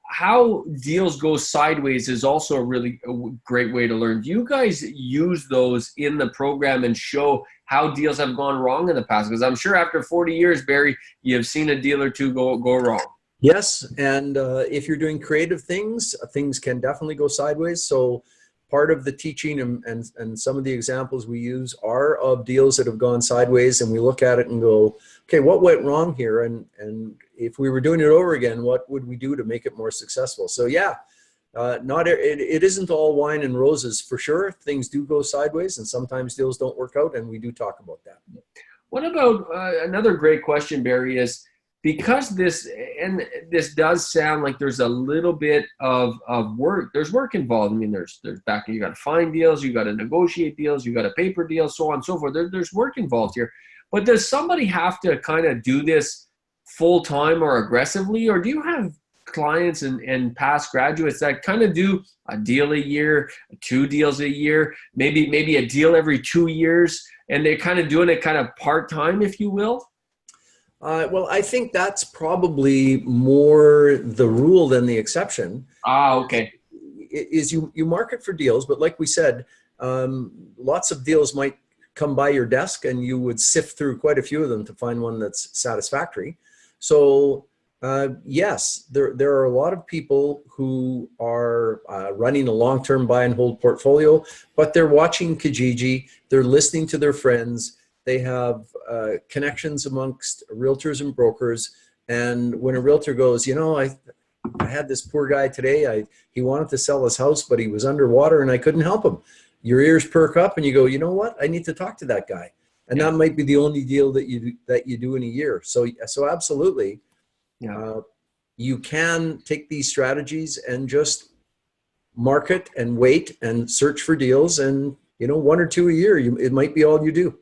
how deals go sideways is also a great way to learn. Do you guys use those in the program and show how deals have gone wrong in the past? Because I'm sure after 40 years, Barry, you have seen a deal or two go wrong. Yes, and if you're doing creative things, things can definitely go sideways. So part of the teaching and some of the examples we use are of deals that have gone sideways, and we look at it and go, okay, what went wrong here? And if we were doing it over again, what would we do to make it more successful? So yeah, it isn't all wine and roses for sure. Things do go sideways, and sometimes deals don't work out, and we do talk about that. What about another great question, Barry, is because this does sound like there's a little bit of work. There's work involved. I mean, there's back, you got to find deals, you got to negotiate deals, you got to paper deals, so on and so forth. There's work involved here. But does somebody have to kind of do this full time or aggressively, or do you have clients and past graduates that kind of do a deal a year, 2 deals a year, maybe a deal every 2 years, and they're kind of doing it kind of part time, if you will? Well, I think that's probably more the rule than the exception. Okay. Is you market for deals, but like we said, lots of deals might come by your desk, and you would sift through quite a few of them to find one that's satisfactory. So yes, there are a lot of people who are running a long-term buy and hold portfolio, but they're watching Kijiji, they're listening to their friends. They have connections amongst realtors and brokers. And when a realtor goes, I had this poor guy today, he wanted to sell his house, but he was underwater and I couldn't help him. Your ears perk up and you go, you know what? I need to talk to that guy. And that might be the only deal that you do in a year. So absolutely, you can take these strategies and just market and wait and search for deals. And, 1 or 2 a year, it might be all you do.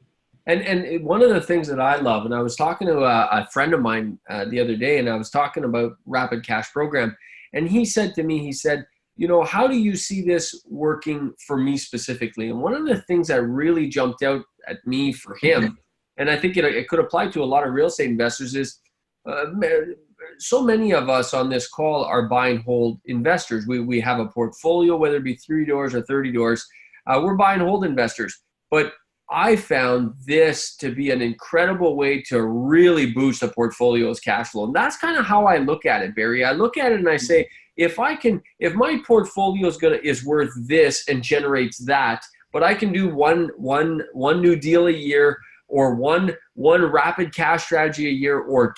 And one of the things that I love, and I was talking to a friend of mine the other day, and I was talking about Rapid Cash Program, and he said to me, how do you see this working for me specifically? And one of the things that really jumped out at me for him, and I think it could apply to a lot of real estate investors, is so many of us on this call are buy and hold investors. We have a portfolio, whether it be 3 doors or 30 doors. We're buy and hold investors. But I found this to be an incredible way to really boost a portfolio's cash flow. And that's kind of how I look at it, Barry. I look at it and I say, if my portfolio is worth this and generates that, but I can do one new deal a year, or one rapid cash strategy a year, or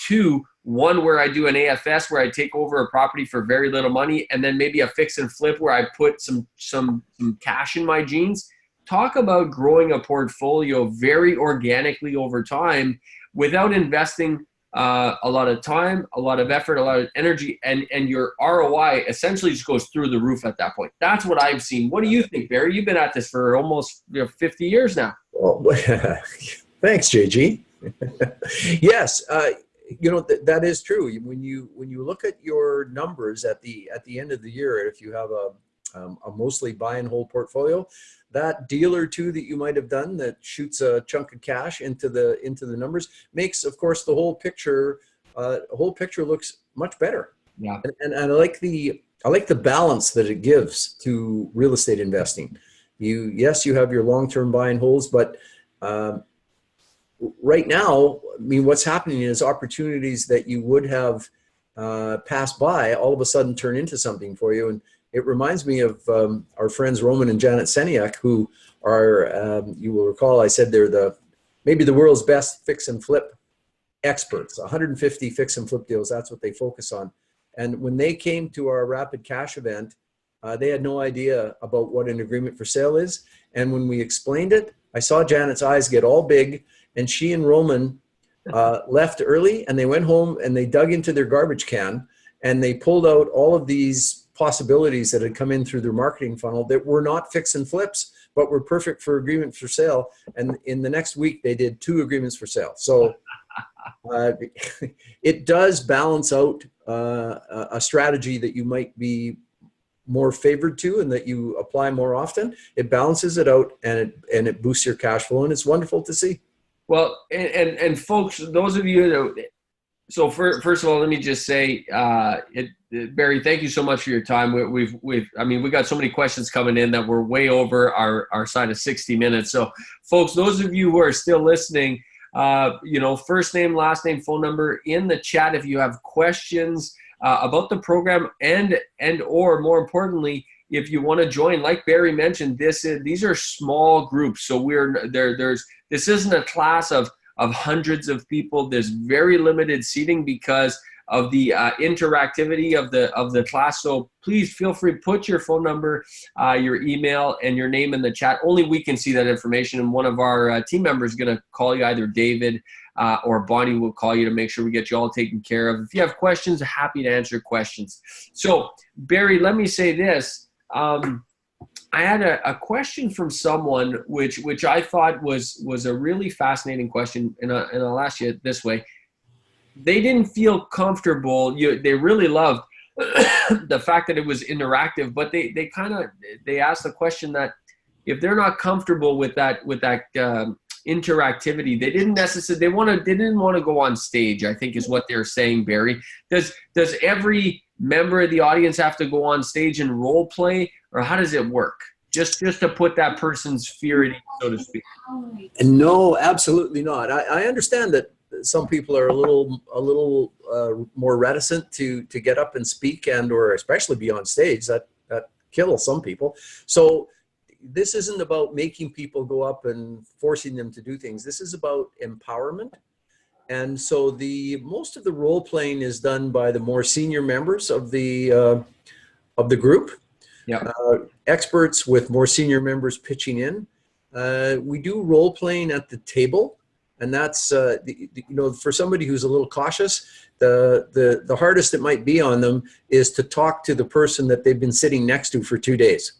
one where I do an AFS where I take over a property for very little money, and then maybe a fix and flip where I put some cash in my jeans. Talk about growing a portfolio very organically over time without investing a lot of time, a lot of effort, a lot of energy, and your ROI essentially just goes through the roof at that point. That's what I've seen. What do you think, Barry? You've been at this for almost 50 years now. Well, thanks, JG. Yes, that is true. When you look at your numbers at the end of the year, if you have a mostly buy and hold portfolio, that deal or two that you might have done that shoots a chunk of cash into the numbers makes, of course, the whole picture looks much better. Yeah. And I like the balance that it gives to real estate investing. You have your long-term buy and holds, but right now, I mean, what's happening is opportunities that you would have passed by all of a sudden turn into something for you. And it reminds me of our friends Roman and Janet Seniak, who are, you will recall, I said they're maybe the world's best fix and flip experts. 150 fix and flip deals, that's what they focus on. And when they came to our Rapid Cash event, they had no idea about what an agreement for sale is. And when we explained it, I saw Janet's eyes get all big, and she and Roman left early, and they went home and they dug into their garbage can and they pulled out all of these possibilities that had come in through their marketing funnel that were not fix and flips, but were perfect for agreement for sale. And in the next week, they did 2 agreements for sale. So it does balance out a strategy that you might be more favored to and that you apply more often. It balances it out, and it boosts your cash flow, and it's wonderful to see. Well, and folks, those of you that, so first of all, let me just say, Barry, thank you so much for your time. We got so many questions coming in that we're way over our side of 60 minutes. So folks, those of you who are still listening, first name, last name, phone number in the chat if you have questions about the program, and or more importantly, if you want to join. Like Barry mentioned, these are small groups, so this isn't a class of hundreds of people. There's very limited seating because of the interactivity of the class. So please feel free, put your phone number, your email, and your name in the chat. Only we can see that information, and one of our team members is going to call you, either David or Bonnie will call you to make sure we get you all taken care of. If you have questions, happy to answer questions. So Barry, let me say this. I had a question from someone which I thought was a really fascinating question, and I'll ask you this way. They didn't feel comfortable. They really loved the fact that it was interactive, but they asked the question that if they're not comfortable with that interactivity, they didn't want to go on stage, I think is what they're saying, Barry. Does every member of the audience have to go on stage and role play, or how does it work? Just to put that person's fear at ease, so to speak. No, absolutely not. I understand that some people are a little more reticent to get up and speak or especially be on stage. That kills some people. So this isn't about making people go up and forcing them to do things. This is about empowerment. And so most of the role playing is done by the more senior members of the group. Yeah. Experts with more senior members pitching in. We do role playing at the table, and that's for somebody who's a little cautious, the hardest it might be on them is to talk to the person that they've been sitting next to for 2 days.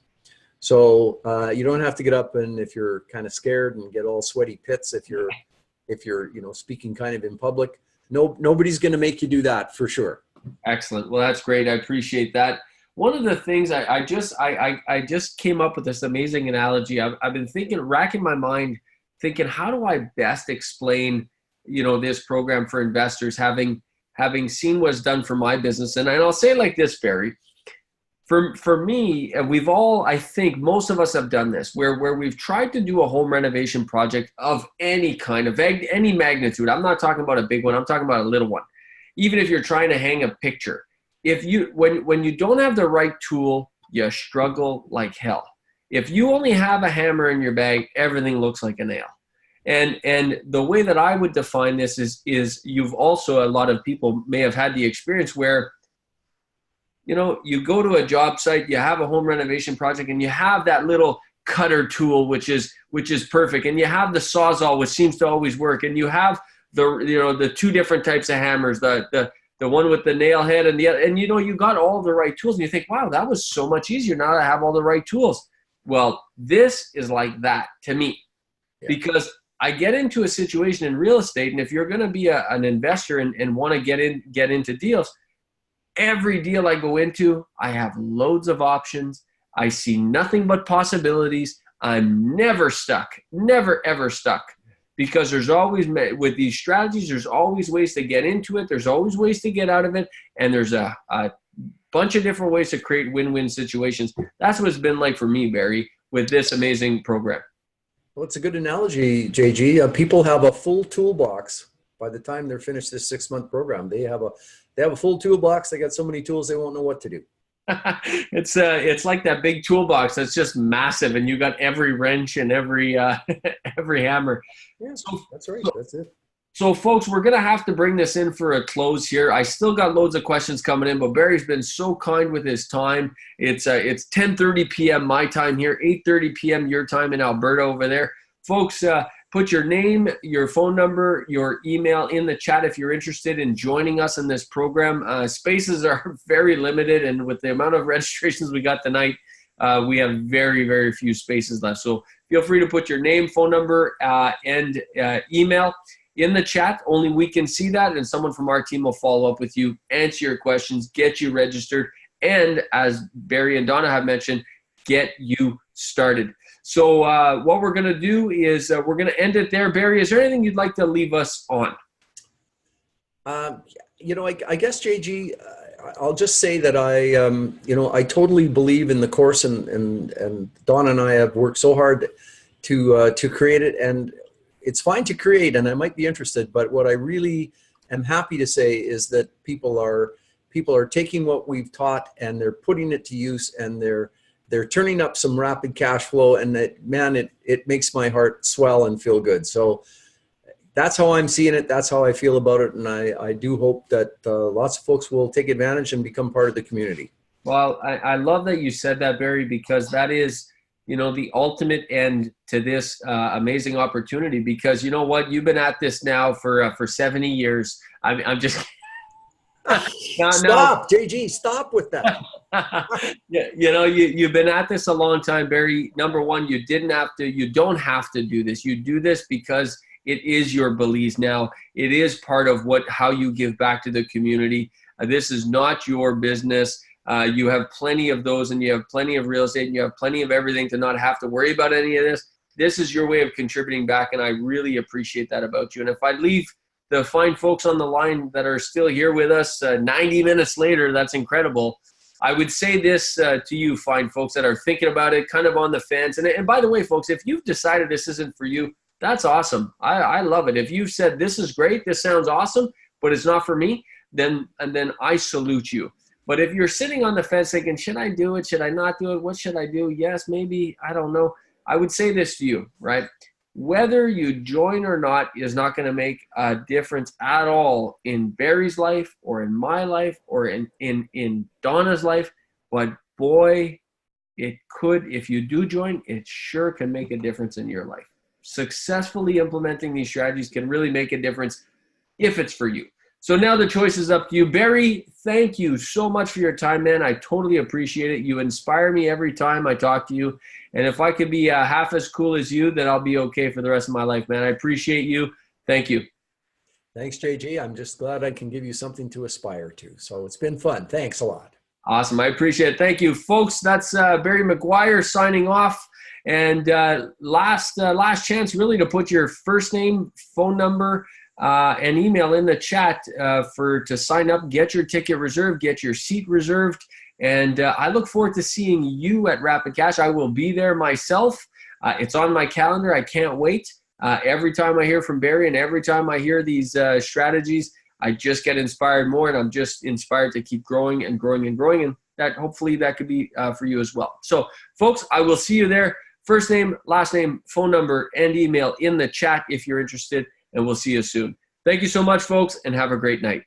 So you don't have to get up, and if you're kind of scared and get all sweaty pits, if you're speaking kind of in public, nobody's going to make you do that for sure. Excellent. Well, that's great. I appreciate that. One of the things I just came up with this amazing analogy. I've been racking my mind, thinking, how do I best explain, this program for investors, having seen what's done for my business? And I'll say it like this, Barry. for me, and we've all, I think most of us have done this, where we've tried to do a home renovation project of any kind, of any magnitude. I'm not talking about a big one. I'm talking about a little one. Even if you're trying to hang a picture, when you don't have the right tool, you struggle like hell. If you only have a hammer in your bag, everything looks like a nail. And the way that I would define this is you've also, a lot of people may have had the experience where, you know, you go to a job site, you have a home renovation project, and you have that little cutter tool, which is perfect. And you have the Sawzall, which seems to always work. And you have the two different types of hammers, the one with the nail head and the other, and you got all the right tools. And you think, wow, that was so much easier now that I have all the right tools. Well, this is like that to me, because I get into a situation in real estate, and if you're going to be an investor and want to get into deals, every deal I go into, I have loads of options. I see nothing but possibilities. I'm never stuck, never, ever stuck, because there's always, with these strategies, there's always ways to get into it. There's always ways to get out of it. And there's a bunch of different ways to create win-win situations. That's what it's been like for me, Barry, with this amazing program. Well, it's a good analogy, JG. People have a full toolbox by the time they're finished this 6-month program. They have a full toolbox. They got so many tools they won't know what to do. It's like that big toolbox that's just massive, and you got every wrench and every hammer. Yeah, that's right. That's it. So, folks, we're going to have to bring this in for a close here. I still got loads of questions coming in, but Barry's been so kind with his time. It's 10:30 p.m. my time here, 8:30 p.m. your time in Alberta over there. Folks, put your name, your phone number, your email in the chat if you're interested in joining us in this program. Spaces are very limited, and with the amount of registrations we got tonight, we have very, very few spaces left. So feel free to put your name, phone number, and email in the chat. Only we can see that, and someone from our team will follow up with you, answer your questions, get you registered, and as Barry and Donna have mentioned, get you started. So what we're going to do is we're going to end it there. Barry, is there anything you'd like to leave us on? I guess, JG, I'll just say that I totally believe in the course, and Don and I have worked so hard to create it, and it's fine to create, and I might be interested, but what I really am happy to say is that people are taking what we've taught and they're putting it to use, and they're turning up some rapid cash flow, and it makes my heart swell and feel good. So that's how I'm seeing it. That's how I feel about it. And I do hope that lots of folks will take advantage and become part of the community. Well, I love that you said that, Barry, because that is, the ultimate end to this amazing opportunity, because you know what? You've been at this now for 70 years. I'm just Stop, JG, stop with that. Yeah, you've been at this a long time, Barry. Number one, you don't have to do this. You do this because it is your beliefs now. It is part of how you give back to the community. This is not your business. You have plenty of those, and you have plenty of real estate, and you have plenty of everything to not have to worry about any of this. This is your way of contributing back, and I really appreciate that about you. And if I leave the fine folks on the line that are still here with us 90 minutes later, that's incredible. I would say this to you fine folks that are thinking about it, kind of on the fence. And by the way, folks, if you've decided this isn't for you, that's awesome. I love it. If you've said, this is great, this sounds awesome, but it's not for me, then I salute you. But if you're sitting on the fence thinking, should I do it? Should I not do it? What should I do? Yes, maybe, I don't know. I would say this to you, right? Whether you join or not is not going to make a difference at all in Barry's life or in my life or in Donna's life. But boy, it could, if you do join, it sure can make a difference in your life. Successfully implementing these strategies can really make a difference if it's for you. So now the choice is up to you. Barry, thank you so much for your time, man. I totally appreciate it. You inspire me every time I talk to you. And if I could be half as cool as you, then I'll be okay for the rest of my life, man. I appreciate you. Thank you. Thanks, JG. I'm just glad I can give you something to aspire to. So it's been fun. Thanks a lot. Awesome. I appreciate it. Thank you, folks. That's Barry McGuire signing off. And last chance really to put your first name, phone number, and email in the chat to sign up, get your ticket reserved, get your seat reserved. And I look forward to seeing you at Rapid Cash. I will be there myself. It's on my calendar. I can't wait. Every time I hear from Barry and every time I hear these strategies, I just get inspired more, and I'm just inspired to keep growing and growing and growing. And that hopefully that could be for you as well. So, folks, I will see you there. First name, last name, phone number, and email in the chat if you're interested, and we'll see you soon. Thank you so much, folks, and have a great night.